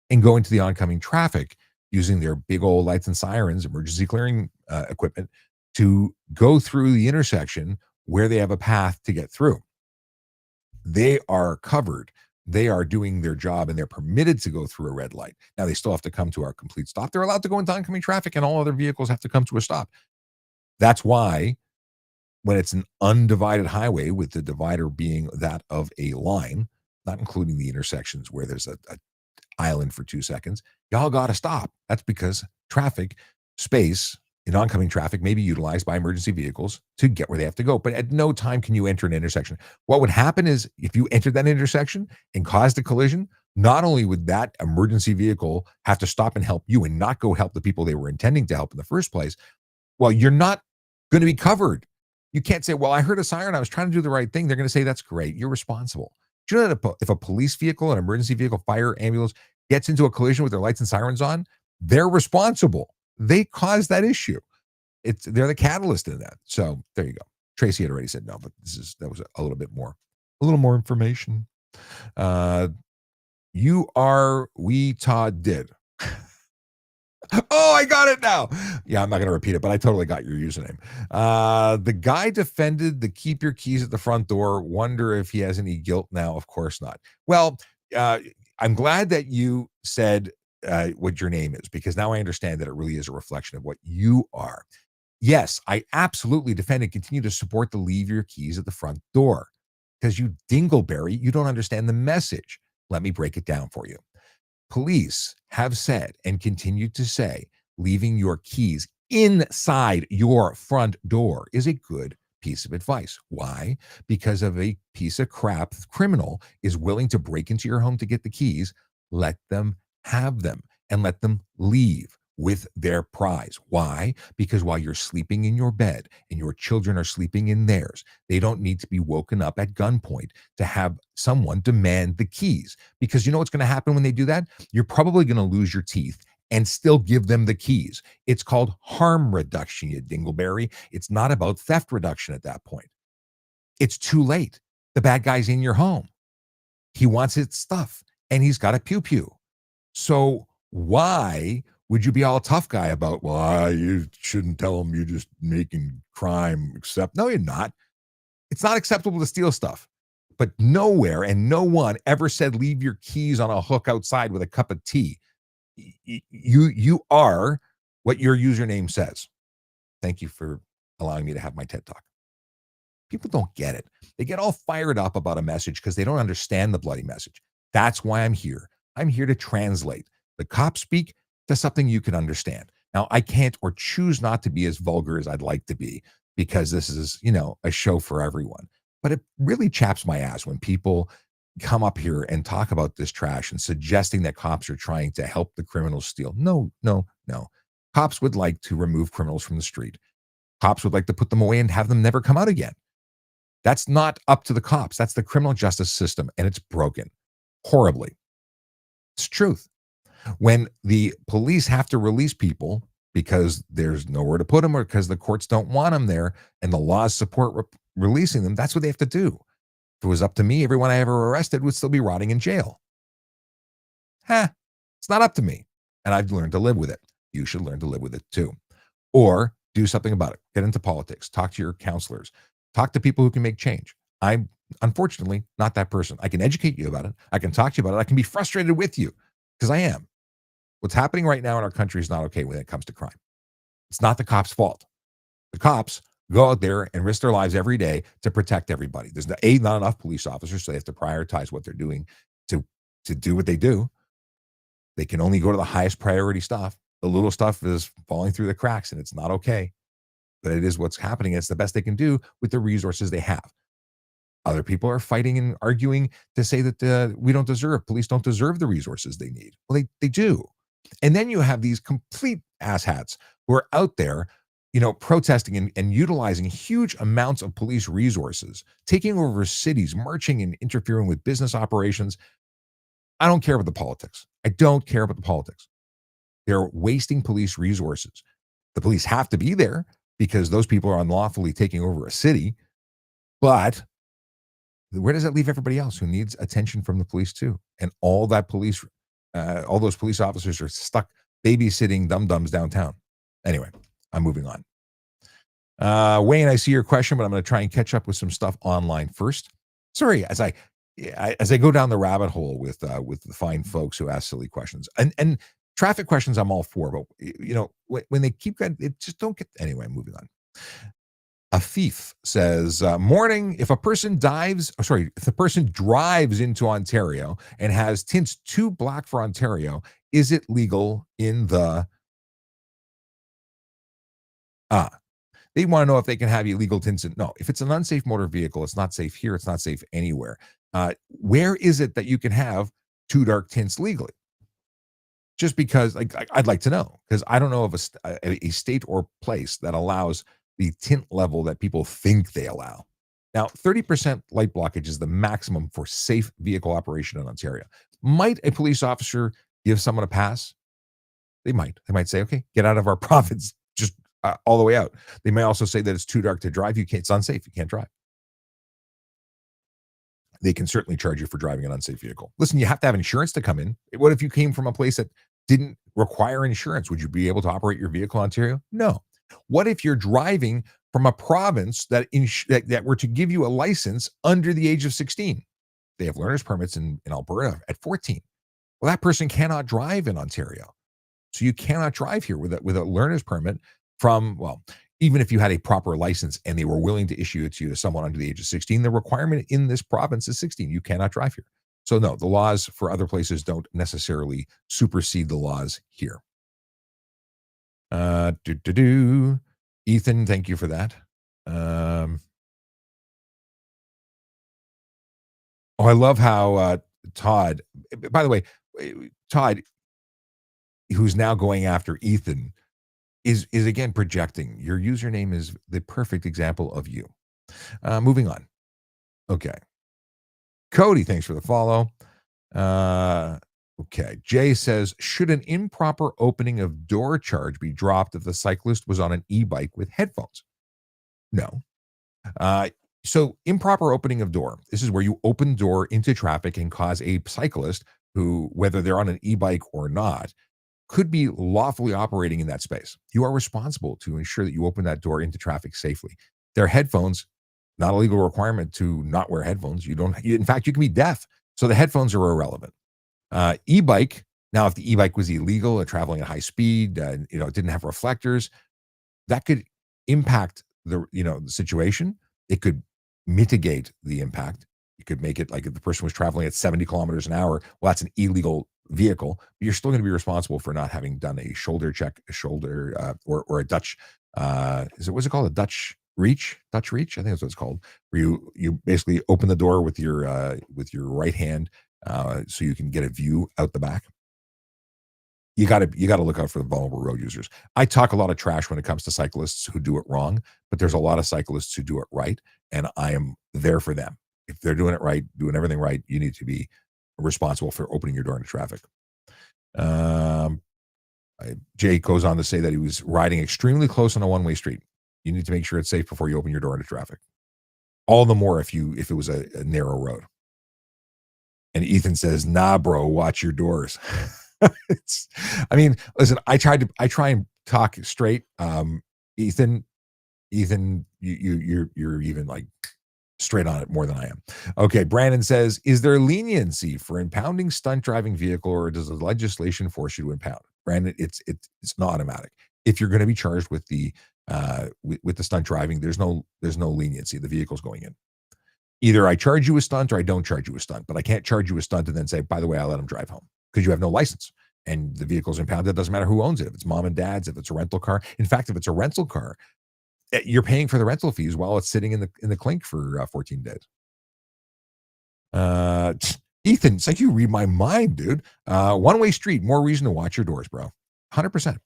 and go into the oncoming traffic using their big old lights and sirens, emergency clearing equipment, to go through the intersection where they have a path to get through. They are covered. They are doing their job, and they're permitted to go through a red light. Now, they still have to come to our complete stop. They're allowed to go into oncoming traffic, and all other vehicles have to come to a stop. That's why when it's an undivided highway, with the divider being that of a line, not including the intersections where there's a island for 2 seconds, y'all got to stop. That's because traffic space in oncoming traffic may be utilized by emergency vehicles to get where they have to go. But at no time can you enter an intersection. What would happen is if you entered that intersection and caused a collision, not only would that emergency vehicle have to stop and help you and not go help the people they were intending to help in the first place, well, you're not going to be covered. You can't say, well, I heard a siren, I was trying to do the right thing. They're going to say, that's great, you're responsible. Do you know that if a police vehicle, an emergency vehicle, fire, ambulance gets into a collision with their lights and sirens on, they're responsible. They caused that issue. They're the catalyst in that. So there you go. Tracy had already said no, but that was a little more information. You are we Todd did. Oh, I got it now. Yeah, I'm not going to repeat it, but I totally got your username. The guy defended the keep your keys at the front door. Wonder if he has any guilt now. Of course not. Well, uh, I'm glad that you said what your name is, because now I understand that it really is a reflection of what you are. Yes, I absolutely defend and continue to support the leave your keys at the front door, because you dingleberry, you don't understand the message. Let me break it down for you. Police have said and continue to say leaving your keys inside your front door is a good piece of advice. Why? Because of a piece of crap criminal is willing to break into your home to get the keys. Let them have them and let them leave with their prize. Why? Because while you're sleeping in your bed and your children are sleeping in theirs, they don't need to be woken up at gunpoint to have someone demand the keys. Because you know what's going to happen when they do that? You're probably going to lose your teeth and still give them the keys. It's called harm reduction, you dingleberry. It's not about theft reduction at that point. It's too late. The bad guy's in your home. He wants his stuff and he's got a pew-pew. So why would you be all tough guy about, well, you shouldn't tell him you're just making crime, except, no, you're not. It's not acceptable to steal stuff. But nowhere and no one ever said leave your keys on a hook outside with a cup of tea. You are what your username says. Thank you for allowing me to have my TED Talk. People don't get it. They get all fired up about a message because they don't understand the bloody message. That's why I'm here. I'm here to translate the cop speak to something you can understand. Now, I can't or choose not to be as vulgar as I'd like to be, because this is, a show for everyone. But it really chaps my ass when people come up here and talk about this trash and suggesting that cops are trying to help the criminals steal. No, no, no. Cops would like to remove criminals from the street. Cops would like to put them away and have them never come out again. That's not up to the cops. That's the criminal justice system, and it's broken horribly. It's truth. When the police have to release people because there's nowhere to put them or because the courts don't want them there and the laws support releasing them, that's what they have to do. If it was up to me, everyone I ever arrested would still be rotting in jail. It's not up to me. And I've learned to live with it. You should learn to live with it too. Or do something about it. Get into politics. Talk to your counselors. Talk to people who can make change. I'm unfortunately not that person. I can educate you about it. I can talk to you about it. I can be frustrated with you, because I am. What's happening right now in our country is not okay when it comes to crime. It's not the cops' fault. The cops go out there and risk their lives every day to protect everybody. There's not enough police officers, so they have to prioritize what they're doing to do what they do. They can only go to the highest priority stuff. The little stuff is falling through the cracks, and it's not okay. But it is what's happening. It's the best they can do with the resources they have. Other people are fighting and arguing to say that police don't deserve the resources they need. Well, they do. And then you have these complete asshats who are out there, protesting and utilizing huge amounts of police resources, taking over cities, marching and interfering with business operations. I don't care about the politics. I don't care about the politics. They're wasting police resources. The police have to be there because those people are unlawfully taking over a city. But where does that leave everybody else who needs attention from the police too? And all those police officers are stuck babysitting dum-dums downtown. Anyway, I'm moving on. Wayne, I see your question, but I'm going to try and catch up with some stuff online first. Sorry, as I go down the rabbit hole with the fine folks who ask silly questions and traffic questions, I'm all for, but when they keep going, it just don't get. Anyway, moving on. Afif says, morning, if the person drives into Ontario and has tints too black for Ontario, is it legal in the... They want to know if they can have illegal tints. No, if it's an unsafe motor vehicle, it's not safe here. It's not safe anywhere. Where is it that you can have too dark tints legally? Just because, I'd like to know, because I don't know of a state or place that allows the tint level that people think they allow. Now, 30% light blockage is the maximum for safe vehicle operation in Ontario. Might a police officer give someone a pass? They might. They might say, okay, get out of our province, just all the way out. They may also say that it's too dark to drive. It's unsafe. You can't drive. They can certainly charge you for driving an unsafe vehicle. Listen, you have to have insurance to come in. What if you came from a place that didn't require insurance? Would you be able to operate your vehicle in Ontario? No. What if you're driving from a province that were to give you a license under the age of 16? They have learner's permits in Alberta at 14. Well, that person cannot drive in Ontario. So you cannot drive here with a learner's permit from, well, even if you had a proper license and they were willing to issue it to you to someone under the age of 16, the requirement in this province is 16. You cannot drive here. So no, the laws for other places don't necessarily supersede the laws here. Ethan, thank you for that. I love how Todd, by the way, Todd, who's now going after Ethan, is again projecting. Your username is the perfect example of you. Moving on. Okay. Cody, thanks for the follow. Okay. Jay says, should an improper opening of door charge be dropped if the cyclist was on an e-bike with headphones? No. So improper opening of door. This is where you open door into traffic and cause a cyclist who, whether they're on an e-bike or not, could be lawfully operating in that space. You are responsible to ensure that you open that door into traffic safely. Their headphones, not a legal requirement to not wear headphones. In fact, you can be deaf. So the headphones are irrelevant. E-bike. Now, if the e-bike was illegal or traveling at high speed, it didn't have reflectors, that could impact the situation. It could mitigate the impact. You could make it like if the person was traveling at 70 kilometers an hour, well, that's an illegal vehicle, but you're still going to be responsible for not having done a shoulder check, or a Dutch, what's it called? A Dutch reach? I think that's what it's called, where you basically open the door with your right hand, so you can get a view out the back. You got to look out for the vulnerable road users. I talk a lot of trash when it comes to cyclists who do it wrong, but there's a lot of cyclists who do it right, and I am there for them. If they're doing it right, doing everything right, you need to be responsible for opening your door into traffic. Jay goes on to say that he was riding extremely close on a one-way street. You need to make sure it's safe before you open your door into traffic. All the more if it was a narrow road. And Ethan says, "Nah, bro, watch your doors." Listen, I try and talk straight. Ethan, you're even like straight on it more than I am. Okay. Brandon says, is there leniency for impounding stunt driving vehicle, or does the legislation force you to impound? Brandon, it's not automatic. If you're going to be charged with the stunt driving, there's no leniency. The vehicle's going in. Either I charge you a stunt or I don't charge you a stunt, but I can't charge you a stunt and then say, by the way, I'll let him drive home, because you have no license and the vehicle's impounded. It doesn't matter who owns it. If it's mom and dad's, if it's a rental car. In fact, if it's a rental car, you're paying for the rental fees while it's sitting in the clink for 14 days. Ethan, it's like you read my mind, dude. One-way street, more reason to watch your doors, bro. 100%.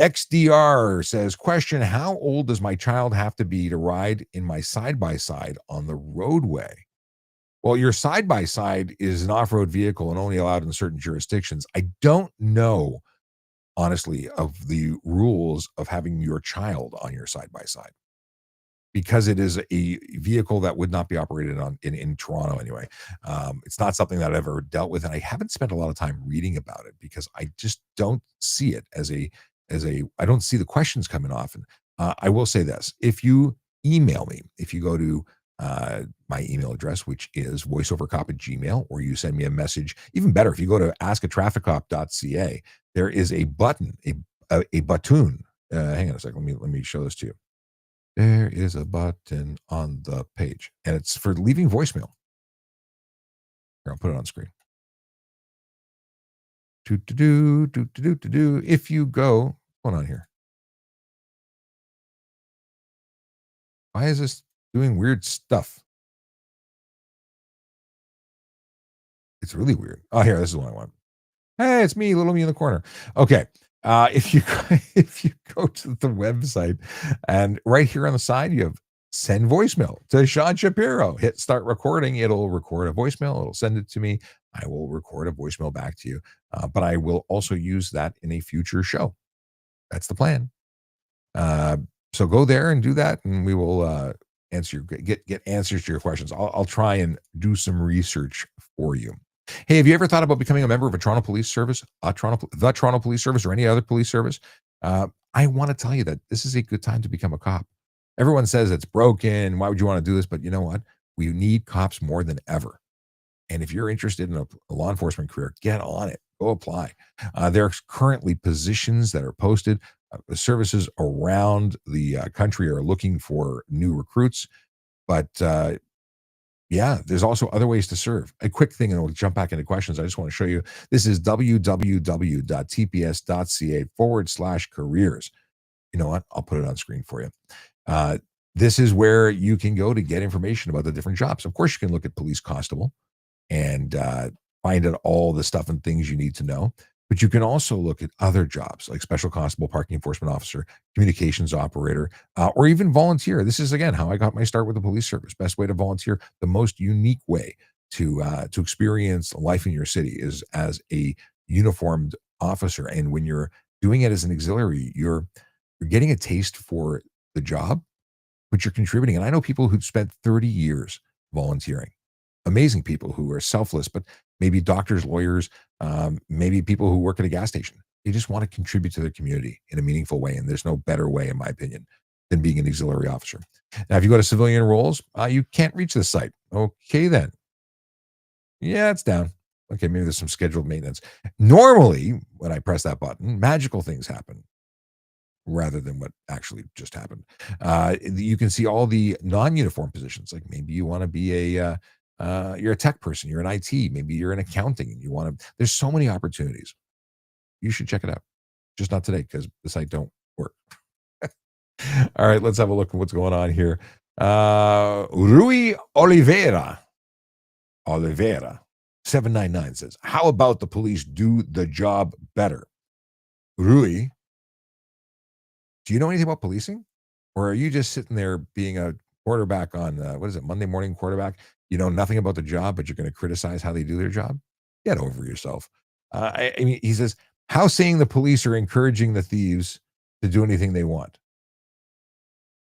XDR says, question, how old does my child have to be to ride in my side-by-side on the roadway? Well, your side-by-side is an off-road vehicle and only allowed in certain jurisdictions. I don't know, honestly, of the rules of having your child on your side-by-side, because it is a vehicle that would not be operated on in Toronto anyway. It's not something that I've ever dealt with, and I haven't spent a lot of time reading about it because I just don't see it as a I don't see the questions coming often. I will say this: if you email me, if you go to my email address, which is voiceovercop@gmail.com, or you send me a message, even better, if you go to askatrafficcop.ca, there is a button, a button. Hang on a second. Let me show this to you. There is a button on the page, and it's for leaving voicemail. Here, I'll put it on screen. If you go, what's going on here? Why is this doing weird stuff? It's really weird. Oh, here, this is what I want. Hey, it's me, little me in the corner. Okay. If you go to the website, and right here on the side, you have send voicemail to Sean Shapiro. Hit start recording. It'll record a voicemail. It'll send it to me. I will record a voicemail back to you. But I will also use that in a future show. That's the plan. So go there and do that, and we will get answers to your questions. I'll try and do some research for you. Hey, have you ever thought about becoming a member of a Toronto Police Service, the Toronto Police Service, or any other police service? I want to tell you that this is a good time to become a cop. Everyone says it's broken. Why would you want to do this? But you know what? We need cops more than ever. And if you're interested in a law enforcement career, get on it. Go apply. There's currently positions that are posted. Services around the country are looking for new recruits. But yeah, there's also other ways to serve. A quick thing, and we'll jump back into questions. I just want to show you. This is www.tps.ca/careers. You know what? I'll put it on screen for you. This is where you can go to get information about the different jobs. Of course, you can look at police constable and find out all the stuff and things you need to know. But you can also look at other jobs like special constable, parking enforcement officer, communications operator, or even volunteer. This is, again, how I got my start with the police service. Best way to volunteer, the most unique way to experience life in your city is as a uniformed officer. And when you're doing it as an auxiliary, you're getting a taste for the job, but you're contributing. And I know people who've spent 30 years volunteering. Amazing people who are selfless, but maybe doctors, lawyers, maybe people who work at a gas station. They just want to contribute to their community in a meaningful way. And there's no better way, in my opinion, than being an auxiliary officer. Now, if you go to civilian roles, you can't reach this site. Okay, then. Yeah, it's down. Okay, maybe there's some scheduled maintenance. Normally, when I press that button, magical things happen rather than what actually just happened. You can see all the non-uniform positions. Like maybe you want to be you're a tech person, you're in IT, maybe you're in accounting, and you want to, there's so many opportunities. You should check it out. Just not today because the site don't work. All right, let's have a look at what's going on here. Rui Oliveira, 799 says, how about the police do the job better? Rui, do you know anything about policing? Or are you just sitting there being a quarterback on, Monday morning quarterback? You know nothing about the job, but you're going to criticize how they do their job? Get over yourself. I mean, he says, how saying the police are encouraging the thieves to do anything they want?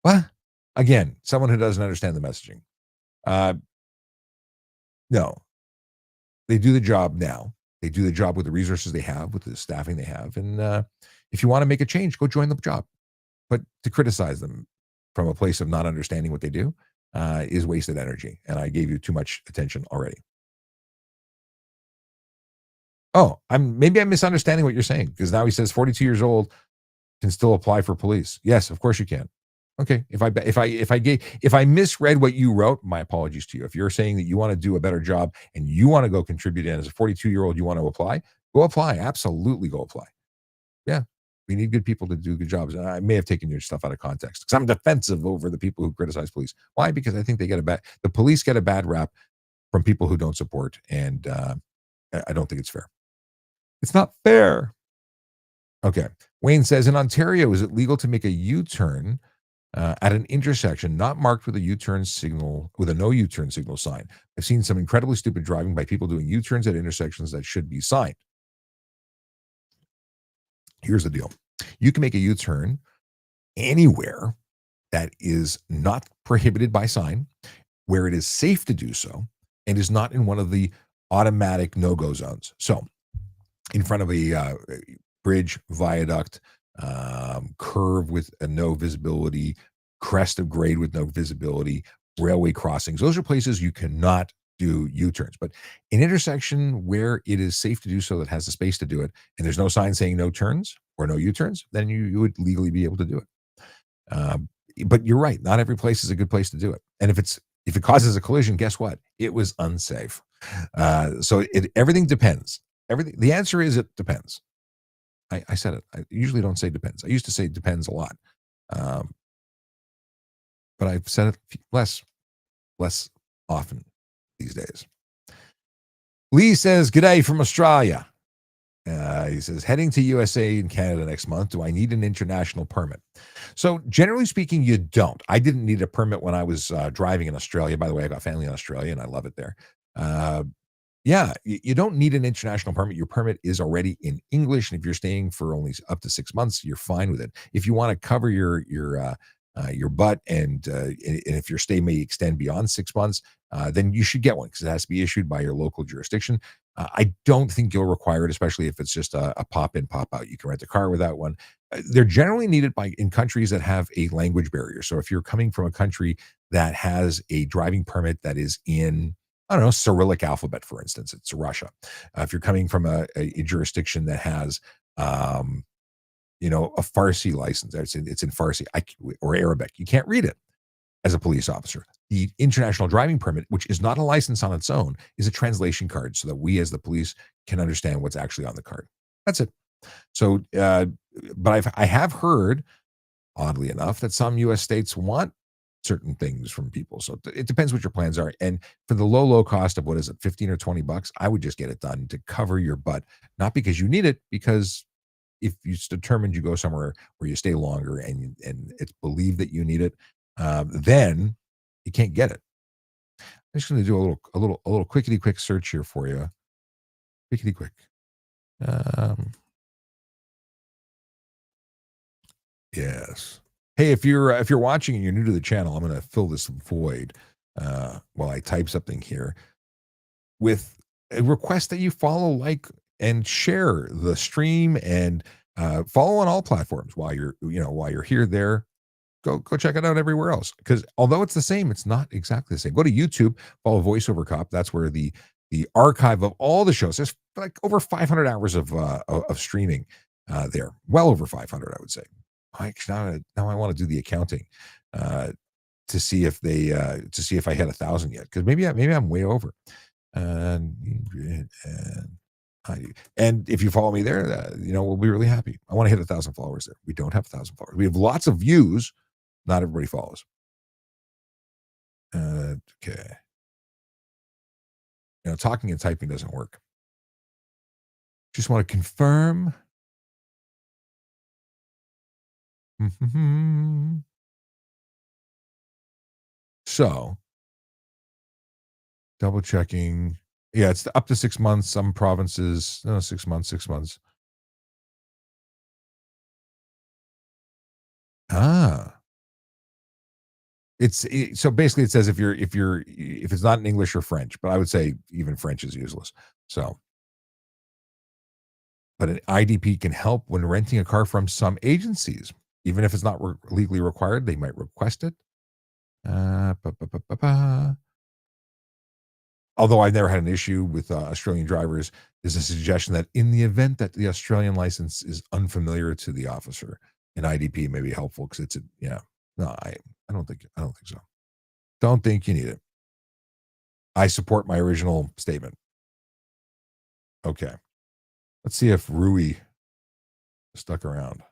What? Again, someone who doesn't understand the messaging. No. They do the job now. They do the job with the resources they have, with the staffing they have. And if you want to make a change, go join the job. But to criticize them from a place of not understanding what they do is wasted energy. And I gave you too much attention already. Oh, maybe I'm misunderstanding what you're saying, because now he says 42 years old can still apply for police. Yes, of course you can. Okay. If I misread what you wrote, my apologies to you. If you're saying that you want to do a better job and you want to go contribute in as a 42-year-old, you want to apply, go apply. Absolutely go apply. Yeah. We need good people to do good jobs. And I may have taken your stuff out of context because I'm defensive over the people who criticize police. Why? Because I think the police get a bad rap from people who don't support. And I don't think it's fair. It's not fair. Okay. Wayne says, in Ontario, is it legal to make a U-turn at an intersection not marked with a U-turn signal, with a no U-turn signal sign? I've seen some incredibly stupid driving by people doing U-turns at intersections that should be signed. Here's the deal. You can make a U-turn anywhere that is not prohibited by sign, where it is safe to do so, and is not in one of the automatic no-go zones. So in front of a bridge, viaduct, curve with a no visibility, crest of grade with no visibility, railway crossings, those are places you cannot do U-turns. But an intersection where it is safe to do so, that has the space to do it, and there's no sign saying no turns or no U-turns, then you would legally be able to do it. But you're right, not every place is a good place to do it. And if it causes a collision, guess what? It was unsafe. So everything depends. The answer is it depends. I said it. I usually don't say depends. I used to say depends a lot. But I've said it less often these days. Lee says, "G'day from Australia." He says, heading to USA and Canada next month. Do I need an international permit? So generally speaking, you don't. I didn't need a permit when I was driving in Australia. By the way, I got family in Australia and I love it there. Yeah, you don't need an international permit. Your permit is already in English. And if you're staying for only up to 6 months, you're fine with it. If you want to cover your butt and if your stay may extend beyond 6 months, then you should get one because it has to be issued by your local jurisdiction. I don't think you'll require it, especially if it's just a pop in, pop out. You can rent a car without one. They're generally needed in countries that have a language barrier. So if you're coming from a country that has a driving permit that is in, I don't know, Cyrillic alphabet, for instance, it's Russia. If you're coming from a jurisdiction that has, a Farsi license, it's in Farsi or Arabic, you can't read it as a police officer. The international driving permit, which is not a license on its own, is a translation card so that we as the police can understand what's actually on the card. That's it. So, but I have heard, oddly enough, that some U.S. states want certain things from people. So it depends what your plans are. And for the low cost of, what is it, 15 or 20 bucks, I would just get it done to cover your butt, not because you need it, because if it's determined you go somewhere where you stay longer and it's believed that you need it, then you can't get it. I'm just going to do a little quickity quick search here for you. Quickity quick. Yes. Hey, if you're watching and you're new to the channel, I'm going to fill this void while I type something here with a request that you follow, like, and share the stream, and follow on all platforms while you're here. There, go check it out everywhere else, because although it's the same, it's not exactly the same. Go to YouTube, follow VoiceOver Cop. That's where the archive of all the shows. There's like over 500 hours of streaming there. Well over 500, I would say. Now I want to do the accounting to see if I hit 1,000 yet, because maybe I'm way over. And if you follow me there, we'll be really happy. I want to hit 1,000 followers there. We don't have 1,000 followers. We have lots of views. Not everybody follows. Okay. Talking and typing doesn't work. Just want to confirm. So, double checking. Yeah, it's up to 6 months. Some provinces, 6 months, 6 months. So basically it says if it's not in English or French, but I would say even French is useless. So, but an IDP can help when renting a car from some agencies, even if it's not legally required. They might request it. Although I've never had an issue with Australian drivers, there's a suggestion that in the event that the Australian license is unfamiliar to the officer, an IDP may be helpful, because I don't think so. Don't think you need it. I support my original statement. Okay. Let's see if Rui stuck around.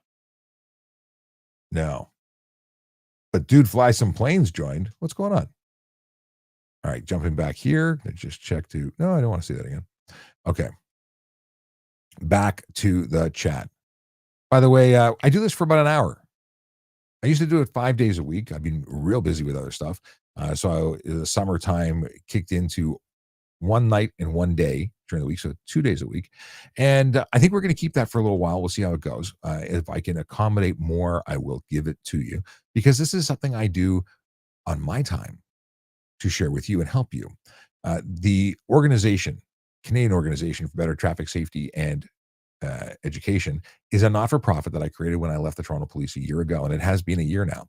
No. But Dude Fly Some Planes joined. What's going on? All right, jumping back here. I just check to. No, I don't want to see that again. Okay. Back to the chat. By the way, I do this for about an hour. I used to do it 5 days a week. I've been real busy with other stuff. So the summertime kicked into one night and one day during the week, so 2 days a week. And I think we're going to keep that for a little while. We'll see how it goes. If I can accommodate more, I will give it to you, because this is something I do on my time to share with you and help you. The organization, Canadian Organization for Better Traffic Safety and Education, is a not-for-profit that I created when I left the Toronto Police a year ago, and it has been a year now.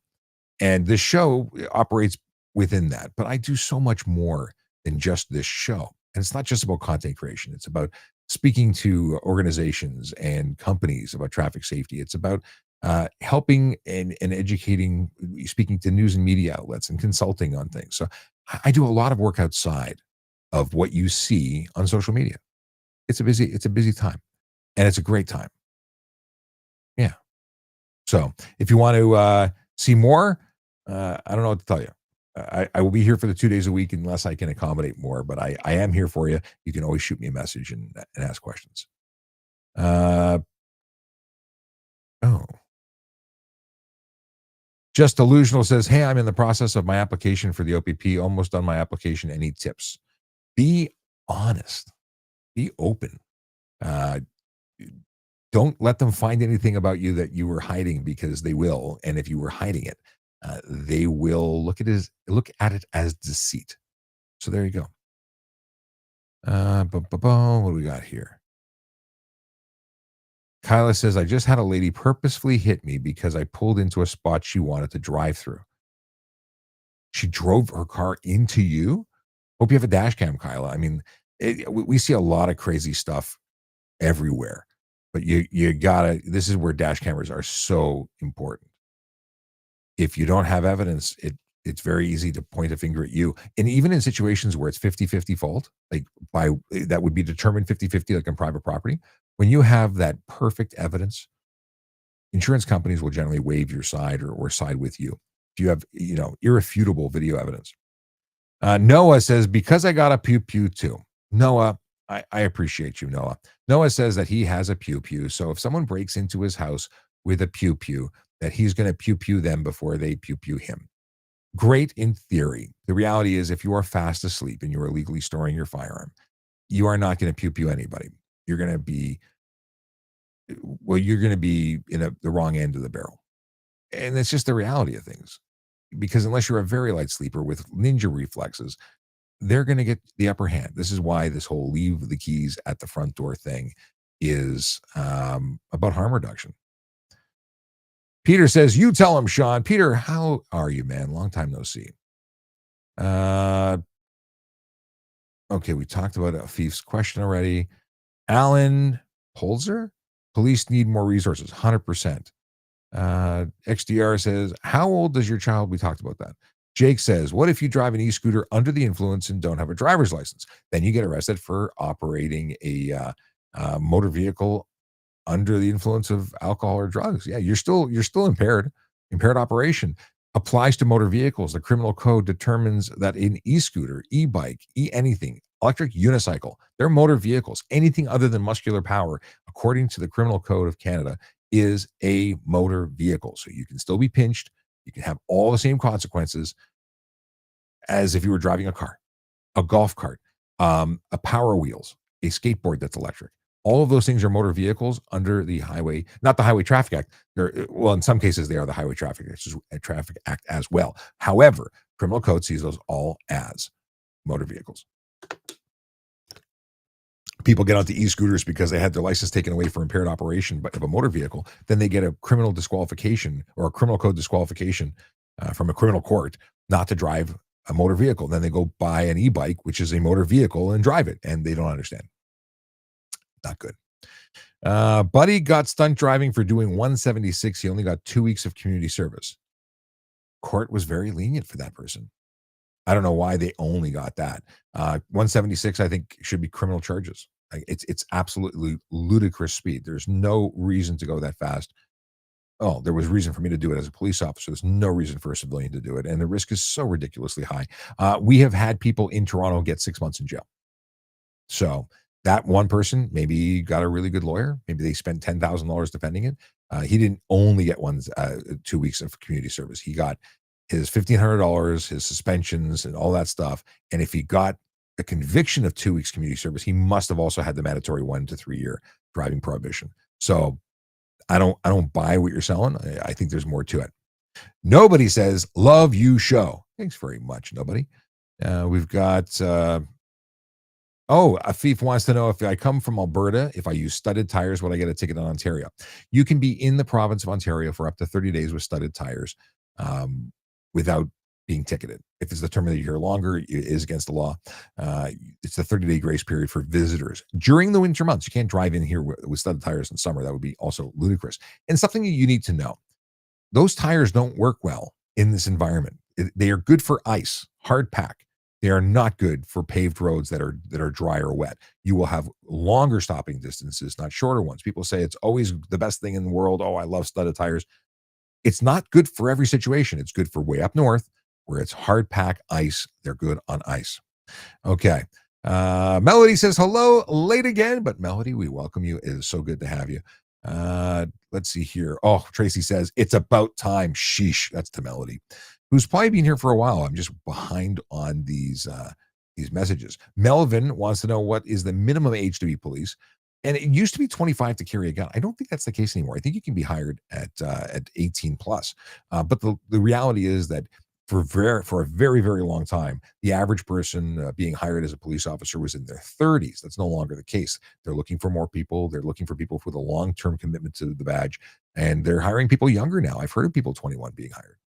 And this show operates within that, but I do so much more than just this show. And it's not just about content creation. It's about speaking to organizations and companies about traffic safety. It's about helping and educating, speaking to news and media outlets and consulting on things. So I do a lot of work outside of what you see on social media. It's a busy time, and it's a great time. Yeah. So if you want to see more, I don't know what to tell you. I will be here for the 2 days a week unless I can accommodate more, but I am here for you. You can always shoot me a message and ask questions. Just Delusional says, hey, I'm in the process of my application for the OPP. Almost done my application. Any tips? Be honest. Be open. Don't let them find anything about you that you were hiding, because they will. And if you were hiding it, they will look at it as deceit. So there you go. What do we got here? Kyla says, I just had a lady purposefully hit me because I pulled into a spot she wanted to drive through. She drove her car into you? Hope you have a dash cam, Kyla. I mean, we see a lot of crazy stuff everywhere, but you gotta, this is where dash cameras are so important. If you don't have evidence, it's very easy to point a finger at you. And even in situations where it's 50-50 fault, like that would be determined 50-50, like on private property, when you have that perfect evidence, insurance companies will generally waive your side or side with you. If you have, irrefutable video evidence. Noah says, because I got a pew pew too. Noah, I appreciate you, Noah. Noah says that he has a pew pew. So if someone breaks into his house with a pew pew, that he's going to pew pew them before they pew pew him. Great in theory. The reality is, if you are fast asleep and you are illegally storing your firearm, you are not going to pew pew anybody. You're going to be, in the wrong end of the barrel. And it's just the reality of things. Because unless you're a very light sleeper with ninja reflexes, they're going to get the upper hand. This is why this whole leave the keys at the front door thing is about harm reduction. Peter says, you tell him, Sean. Peter, how are you, man? Long time no see. Okay, we talked about Afif's question already. Alan Holzer, police need more resources, 100%. XDR says, how old is your child? We talked about that. Jake says, what if you drive an e-scooter under the influence and don't have a driver's license? Then you get arrested for operating a motor vehicle under the influence of alcohol or drugs. Yeah, you're still impaired. Impaired operation applies to motor vehicles. The criminal code determines that an e-scooter, e-bike, anything, electric unicycle, they're motor vehicles. Anything other than muscular power, according to the Criminal Code of Canada, is a motor vehicle. So you can still be pinched. You can have all the same consequences as if you were driving a car, a golf cart, a Power Wheels, a skateboard that's electric. All of those things are motor vehicles under the highway, not the Highway Traffic Act. Well, in some cases, they are the Highway Traffic Act as well. However, criminal code sees those all as motor vehicles. People get onto e-scooters because they had their license taken away for impaired operation of a motor vehicle. Then they get a criminal disqualification or a criminal code disqualification from a criminal court not to drive a motor vehicle. Then they go buy an e-bike, which is a motor vehicle, and drive it, and they don't understand. Not good. Buddy got stunt driving for doing 176. He only got 2 weeks of community service. Court was very lenient for that person. I don't know why they only got that. 176, I think, should be criminal charges. It's absolutely ludicrous speed. There's no reason to go that fast. Oh, there was reason for me to do it as a police officer. There's no reason for a civilian to do it. And the risk is so ridiculously high. We have had people in Toronto get 6 months in jail. So that one person maybe got a really good lawyer. Maybe they spent $10,000 defending it. He didn't only get 2 weeks of community service. He got his $1,500, his suspensions, and all that stuff. And if he got a conviction of 2 weeks community service, he must have also had the mandatory 1 to 3 year driving prohibition. So I don't buy what you're selling. I think there's more to it. Nobody says, love you show. Thanks very much, nobody. We've got, Afif wants to know, if I come from Alberta, if I use studded tires, would I get a ticket in Ontario? You can be in the province of Ontario for up to 30 days with studded tires without being ticketed. If it's determined that you're longer, it is against the law. It's the 30-day grace period for visitors. During the winter months, you can't drive in here with studded tires in summer. That would be also ludicrous. And something you need to know, those tires don't work well in this environment. They are good for ice, hard pack. They are not good for paved roads that are dry or wet. You will have longer stopping distances, not shorter ones. People say it's always the best thing in the world. Oh, I love studded tires. It's not good for every situation. It's good for way up north where it's hard pack ice. They're good on ice. Okay. Melody says, hello, late again, but Melody, we welcome you. It is so good to have you. Let's see here. Oh, Tracy says, it's about time. Sheesh. That's to Melody, who's probably been here for a while. I'm just behind on these messages. Melvin wants to know, what is the minimum age to be police? And it used to be 25 to carry a gun. I don't think that's the case anymore. I think you can be hired at 18 plus. But the reality is that for a very, very long time, the average person being hired as a police officer was in their 30s. That's no longer the case. They're looking for more people. They're looking for people with a long-term commitment to the badge, and they're hiring people younger now. I've heard of people 21 being hired.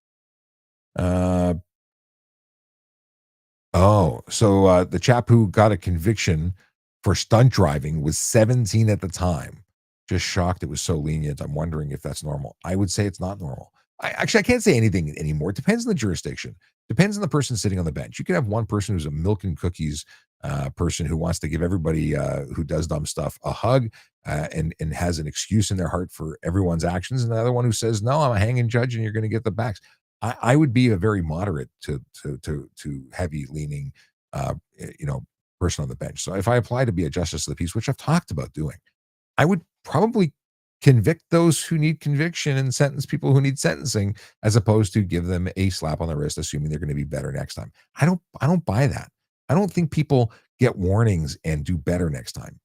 So the chap who got a conviction for stunt driving was 17 at the time. Just shocked it was so lenient. I'm wondering if that's normal. I would say it's not normal. I can't say anything anymore. It depends on the jurisdiction. Depends on the person sitting on the bench. You can have one person who's a milk and cookies person who wants to give everybody who does dumb stuff a hug and has an excuse in their heart for everyone's actions, and the other one who says, "No, I'm a hanging judge, and you're going to get the backs." I would be a very moderate to heavy leaning, person on the bench. So if I apply to be a justice of the peace, which I've talked about doing, I would probably convict those who need conviction and sentence people who need sentencing, as opposed to give them a slap on the wrist, assuming they're going to be better next time. I don't buy that. I don't think people get warnings and do better next time.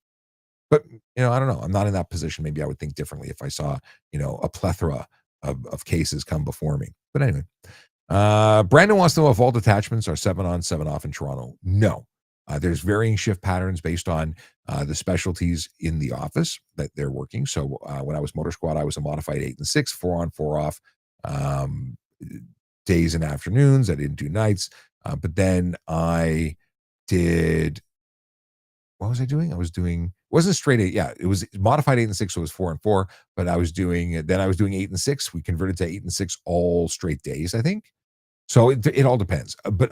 But I don't know. I'm not in that position. Maybe I would think differently if I saw, a plethora of cases come before me. But anyway, Brandon wants to know if all detachments are 7 on, 7 off in Toronto. No. There's varying shift patterns based on the specialties in the office that they're working. So when I was motor squad, I was a modified 8 and 6, 4 on, 4 off, days and afternoons. I didn't do nights. But then I did, what was I doing? Wasn't straight 8. Yeah, it was modified 8 and 6, so it was 4 and 4. But I was doing 8 and 6. We converted to 8 and 6 all straight days, I think. So it all depends. But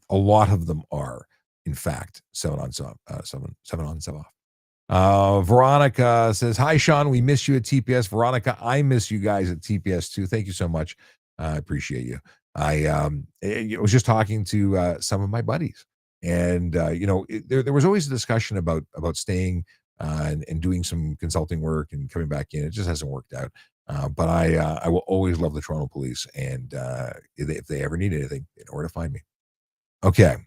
a lot of them are, in fact, 7 on, 7 on, 7 off. Veronica says, "Hi, Sean. We miss you at TPS." Veronica, I miss you guys at TPS too. Thank you so much. I appreciate you. I was just talking to some of my buddies, and there was always a discussion about staying and doing some consulting work and coming back in. It just hasn't worked out. But I will always love the Toronto Police, and if they ever need anything, they know where to find me. Okay.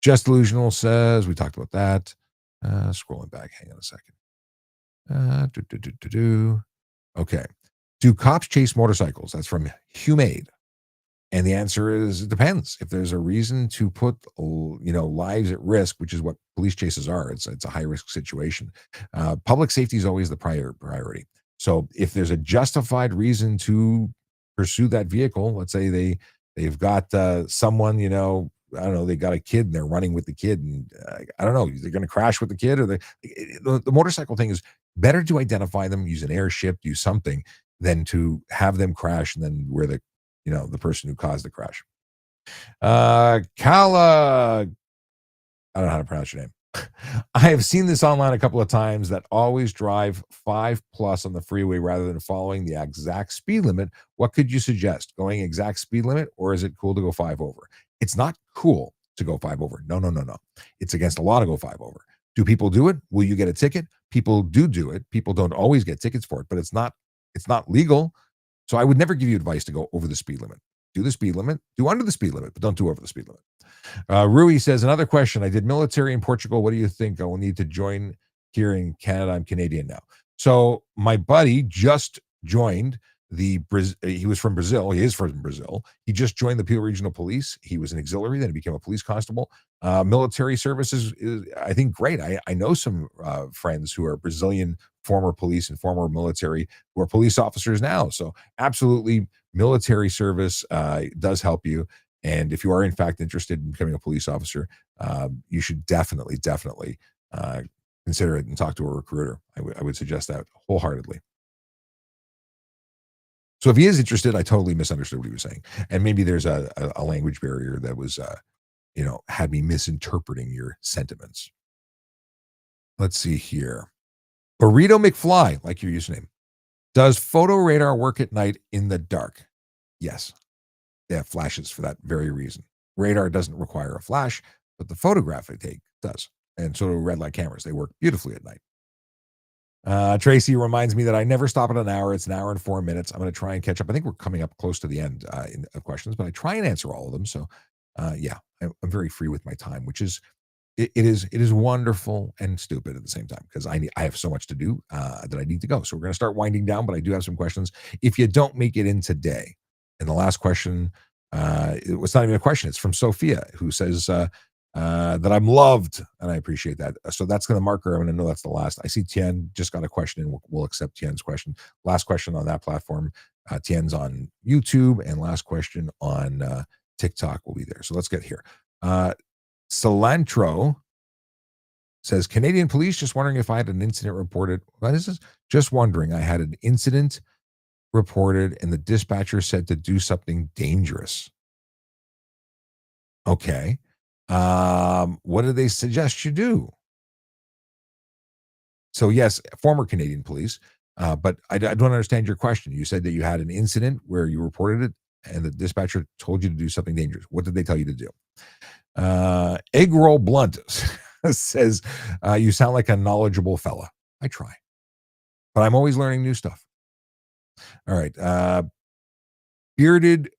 Just Delusional says, we talked about that. Scrolling back, hang on a second. Okay. Do cops chase motorcycles? That's from Humade. And the answer is, it depends. If there's a reason to put, lives at risk, which is what police chases are, it's a high risk situation. Public safety is always the priority. So if there's a justified reason to pursue that vehicle, let's say they've got someone, I don't know, they got a kid and they're running with the kid, and I don't know, they're going to crash with the kid, or the motorcycle thing is better to identify them, use an airship, do something, than to have them crash and then we're the person who caused the crash. Kala, I don't know how to pronounce your name. I have seen this online a couple of times, that always drive 5+ on the freeway rather than following the exact speed limit. What could you suggest? Going exact speed limit, or is it cool to go 5 over? It's not cool to go 5 over. No. It's against the law to go 5 over. Do people do it? Will you get a ticket? People do it. People don't always get tickets for it, but it's not legal. So I would never give you advice to go over the speed limit. Do the speed limit, do under the speed limit, but don't do over the speed limit. Rui says, another question. I did military in Portugal. What do you think? I will need to join here in Canada. I'm Canadian now. So my buddy just joined he was from Brazil. He is from Brazil. He just joined the Peel Regional Police. He was an auxiliary, then he became a police constable. Military services is, I think, great. I know some friends who are Brazilian former police and former military who are police officers now. So absolutely, military service does help you. And if you are in fact interested in becoming a police officer, you should definitely consider it and talk to a recruiter. I would suggest that wholeheartedly. So if he is interested, I totally misunderstood what he was saying. And maybe there's a language barrier that was, had me misinterpreting your sentiments. Let's see here. Burrito McFly, like your username. Does photo radar work at night in the dark? Yes. They have flashes for that very reason. Radar doesn't require a flash, but the photograph they take does. And so do red light cameras. They work beautifully at night. Tracy reminds me that I never stop at an hour. It's an hour and 4 minutes. I'm going to try and catch up. I think we're coming up close to the end of questions, but I try and answer all of them. So, I'm very free with my time, which is, it is wonderful and stupid at the same time, because I have so much to do that I need to go. So we're going to start winding down, but I do have some questions. If you don't make it in today, and the last question It was not even a question. It's from Sophia, who says that I'm loved, and I appreciate that. So that's going to mark her. I'm going to know that's the last. I see Tien just got a question, and we'll accept Tien's question. Last question on that platform. Tien's on YouTube, and last question on TikTok will be there. So let's get here. Cilantro says, Canadian police, just wondering if I had an incident reported. What is this? Just wondering. I had an incident reported and the dispatcher said to do something dangerous. Okay. What did they suggest you do? So yes, former Canadian police, but I don't understand your question. You said that you had an incident where you reported it and the dispatcher told you to do something dangerous. What did they tell you to do? Egg Roll Blunt says, you sound like a knowledgeable fella. I try, but I'm always learning new stuff. All right. Bearded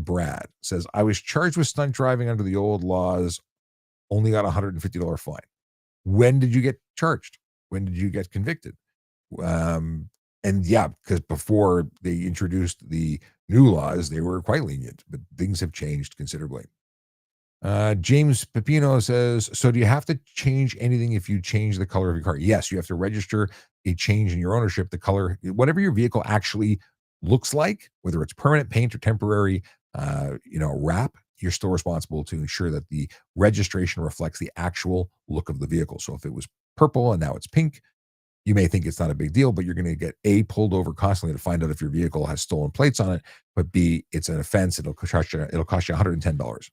Brad says, I was charged with stunt driving under the old laws, only got a $150 fine. When did you get charged? When did you get convicted? And yeah, because before they introduced the new laws, they were quite lenient, but things have changed considerably. James Pepino says, so do you have to change anything if you change the color of your car? Yes, you have to register a change in your ownership, the color, whatever your vehicle actually looks like, whether it's permanent paint or temporary, wrap, you're still responsible to ensure that the registration reflects the actual look of the vehicle. So if it was purple and now it's pink, you may think it's not a big deal, but you're going to get A, pulled over constantly to find out if your vehicle has stolen plates on it, but B, it's an offense. It'll cost you $110.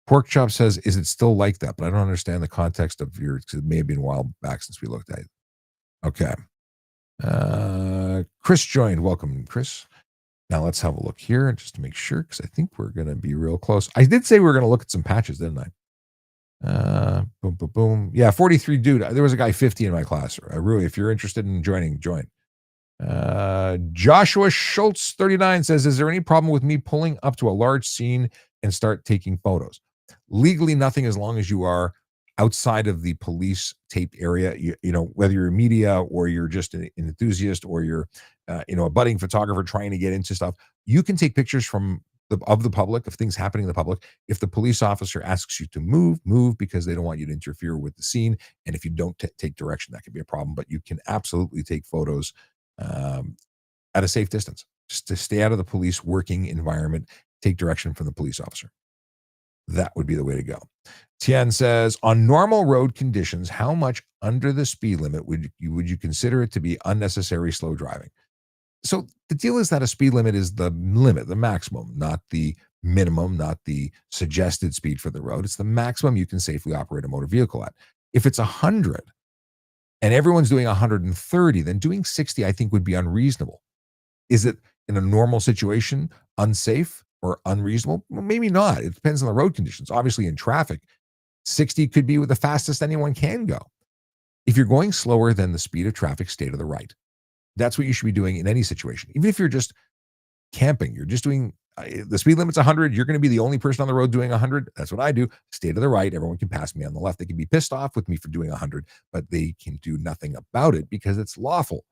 Pork Chop says, is it still like that? But I don't understand the context of your, because it may have been a while back since we looked at it. Okay. Chris joined. Welcome, Chris. Now let's have a look here just to make sure, because I think we're going to be real close. I did say we were going to look at some patches, didn't I? Boom, boom, boom. Yeah, 43 dude. There was a guy 50 in my class. Really, if you're interested in joining, join. Joshua Schultz 39 says, is there any problem with me pulling up to a large scene and start taking photos? Legally, nothing, as long as you are outside of the police taped area. You know, whether you're media or you're just an enthusiast or you're a budding photographer trying to get into stuff, you can take pictures of the public, of things happening in the public. If the police officer asks you to move because they don't want you to interfere with the scene. And if you don't take direction, that could be a problem. But you can absolutely take photos at a safe distance, just to stay out of the police working environment, take direction from the police officer. That would be the way to go. Tien says, on normal road conditions, how much under the speed limit would you consider it to be unnecessary slow driving? So the deal is that a speed limit is the limit, the maximum, not the minimum, not the suggested speed for the road. It's the maximum you can safely operate a motor vehicle at. If it's 100 and everyone's doing 130, then doing 60, I think, would be unreasonable. Is it, in a normal situation, unsafe or unreasonable? Well, maybe not. It depends on the road conditions. Obviously, in traffic, 60 could be the fastest anyone can go. If you're going slower than the speed of traffic, stay to the right. That's what you should be doing in any situation. Even if you're just camping, you're just doing, the speed limit's 100, you're going to be the only person on the road doing 100. That's what I do. Stay to the right. Everyone can pass me on the left. They can be pissed off with me for doing 100, but they can do nothing about it because it's lawful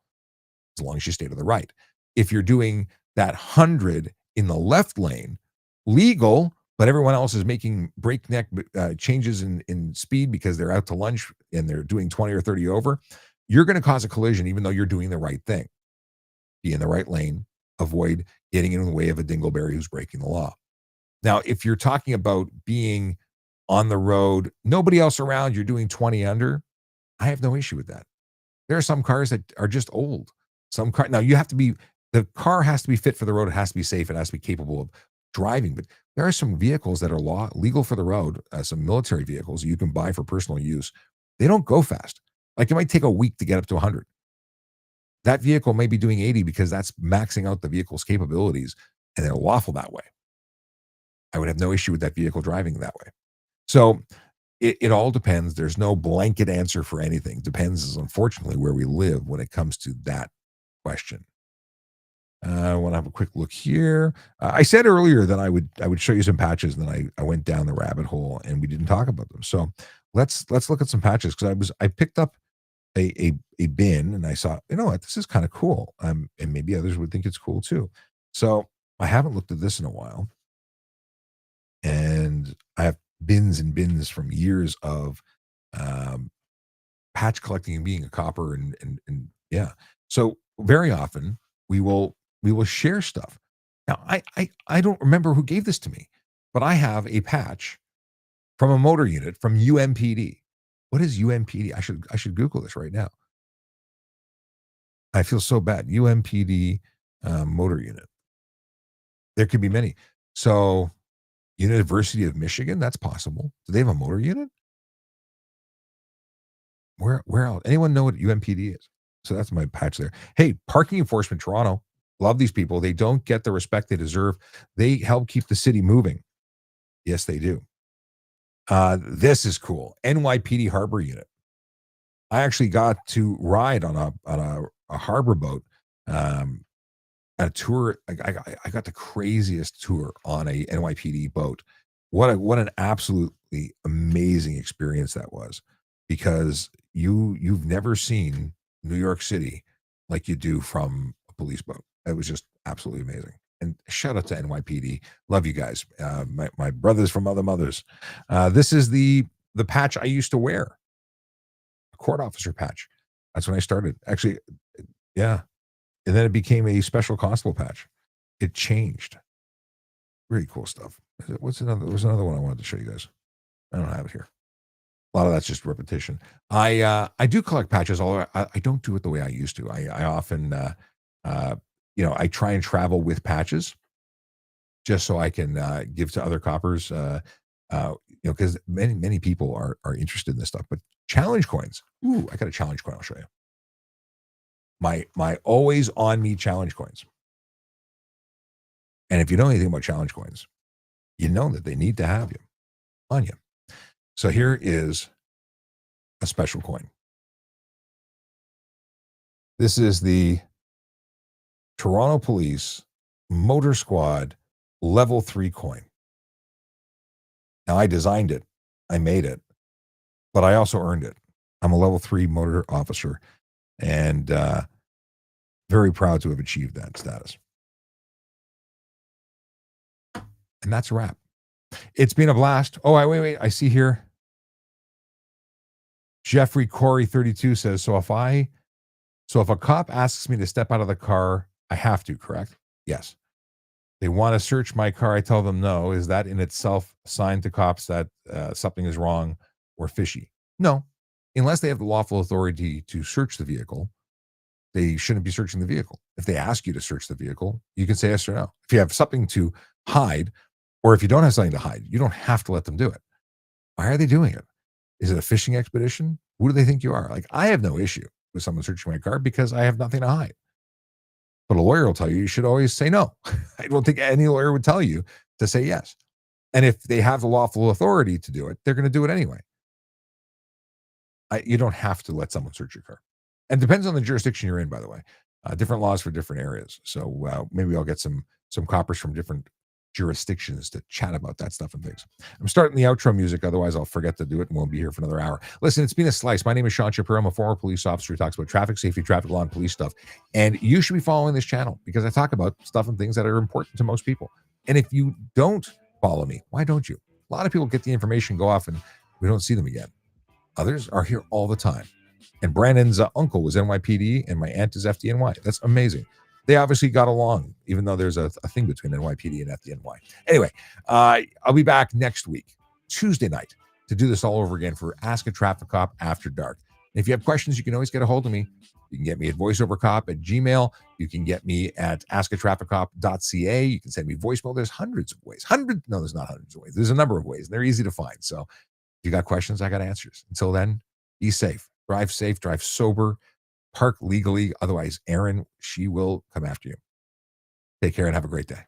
as long as you stay to the right. If you're doing that 100 in the left lane, legal, but everyone else is making breakneck changes in speed because they're out to lunch and they're doing 20 or 30 over, you're going to cause a collision even though you're doing the right thing. Be in the right lane, avoid getting in the way of a dingleberry who's breaking the law. Now, if you're talking about being on the road, nobody else around, you're doing 20 under, I have no issue with that. There are some cars that are just old. Now you have to be, the car has to be fit for the road. It has to be safe. It has to be capable of driving. But there are some vehicles that are legal for the road, some military vehicles you can buy for personal use. They don't go fast. Like, it might take a week to get up to 100. That vehicle may be doing 80 because that's maxing out the vehicle's capabilities, and they're lawful that way. I would have no issue with that vehicle driving that way. So it all depends. There's no blanket answer for anything. It depends, unfortunately, where we live when it comes to that question. I want to have a quick look here. I said earlier that I would show you some patches, and then I went down the rabbit hole and we didn't talk about them. So let's look at some patches, because I picked up a bin, and I saw, you know what, this is kind of cool. And maybe others would think it's cool too. So I haven't looked at this in a while, and I have bins and bins from years of um, patch collecting and being a copper, and yeah. So very often we will share stuff. Now I don't remember who gave this to me, but I have a patch from a motor unit from UMPD. What is UMPD? I should Google this right now. I feel so bad. UMPD motor unit. There could be many. So University of Michigan, that's possible. Do they have a motor unit? Where else? Anyone know what UMPD is? So that's my patch there. Hey, Parking Enforcement Toronto. Love these people. They don't get the respect they deserve. They help keep the city moving. Yes, they do. This is cool. NYPD Harbor Unit. I actually got to ride on a harbor boat, a tour. I got the craziest tour on a NYPD boat. What an absolutely amazing experience that was, because you've never seen New York City like you do from a police boat. It was just absolutely amazing. And shout out to NYPD. Love you guys. My brothers from other mothers. This is the patch I used to wear, a court officer patch. That's when I started. Actually, yeah. And then it became a special constable patch. It changed. Really cool stuff. What's another? There was another one I wanted to show you guys. I don't have it here. A lot of that's just repetition. I do collect patches, although I don't do it the way I used to. I often I try and travel with patches just so I can give to other coppers. Because many people are interested in this stuff. But challenge coins. Ooh, I got a challenge coin. I'll show you. My always on me challenge coins. And if you know anything about challenge coins, you know that they need to have you on you. So here is a special coin. This is the Toronto Police Motor Squad Level 3 coin. Now, I designed it, I made it, but I also earned it. I'm a Level 3 motor officer, and very proud to have achieved that status. And that's a wrap. It's been a blast. Oh, wait. I see here. Jeffrey Corey 32 says, so if a cop asks me to step out of the car, I have to, correct? Yes. They want to search my car. I tell them no. Is that in itself a sign to cops that something is wrong or fishy? No. Unless they have the lawful authority to search the vehicle, they shouldn't be searching the vehicle. If they ask you to search the vehicle, you can say yes or no. If you have something to hide, or if you don't have something to hide, you don't have to let them do it. Why are they doing it? Is it a fishing expedition? Who do they think you are? Like, I have no issue with someone searching my car because I have nothing to hide. But a lawyer will tell you should always say no. I don't think any lawyer would tell you to say yes. And if they have the lawful authority to do it, they're going to do it anyway. You don't have to let someone search your car. And it depends on the jurisdiction you're in, by the way. Different laws for different areas. So maybe I'll get some coppers from different jurisdictions to chat about that stuff and things. I'm starting the outro music, otherwise I'll forget to do it and won't be here for another hour. Listen, it's been a slice. My name is Sean Shapiro. I'm a former police officer who talks about traffic safety, traffic law, and police stuff. And you should be following this channel because I talk about stuff and things that are important to most people. And if you don't follow me, why don't you? A lot of people get the information, go off, and we don't see them again. Others are here all the time. And Brandon's uncle was NYPD and my aunt is FDNY. That's amazing. They obviously got along, even though there's a thing between NYPD and FDNY. Anyway, I'll be back next week, Tuesday night, to do this all over again for Ask a Traffic Cop After Dark. And if you have questions, you can always get a hold of me. You can get me at voiceovercop@gmail. You can get me at askatrafficcop.ca. You can send me voicemail. There's hundreds of ways. No, there's not hundreds of ways. There's a number of ways. They're easy to find. So if you got questions, I got answers. Until then, be safe, drive sober, park legally. Otherwise, Erin, she will come after you. Take care and have a great day.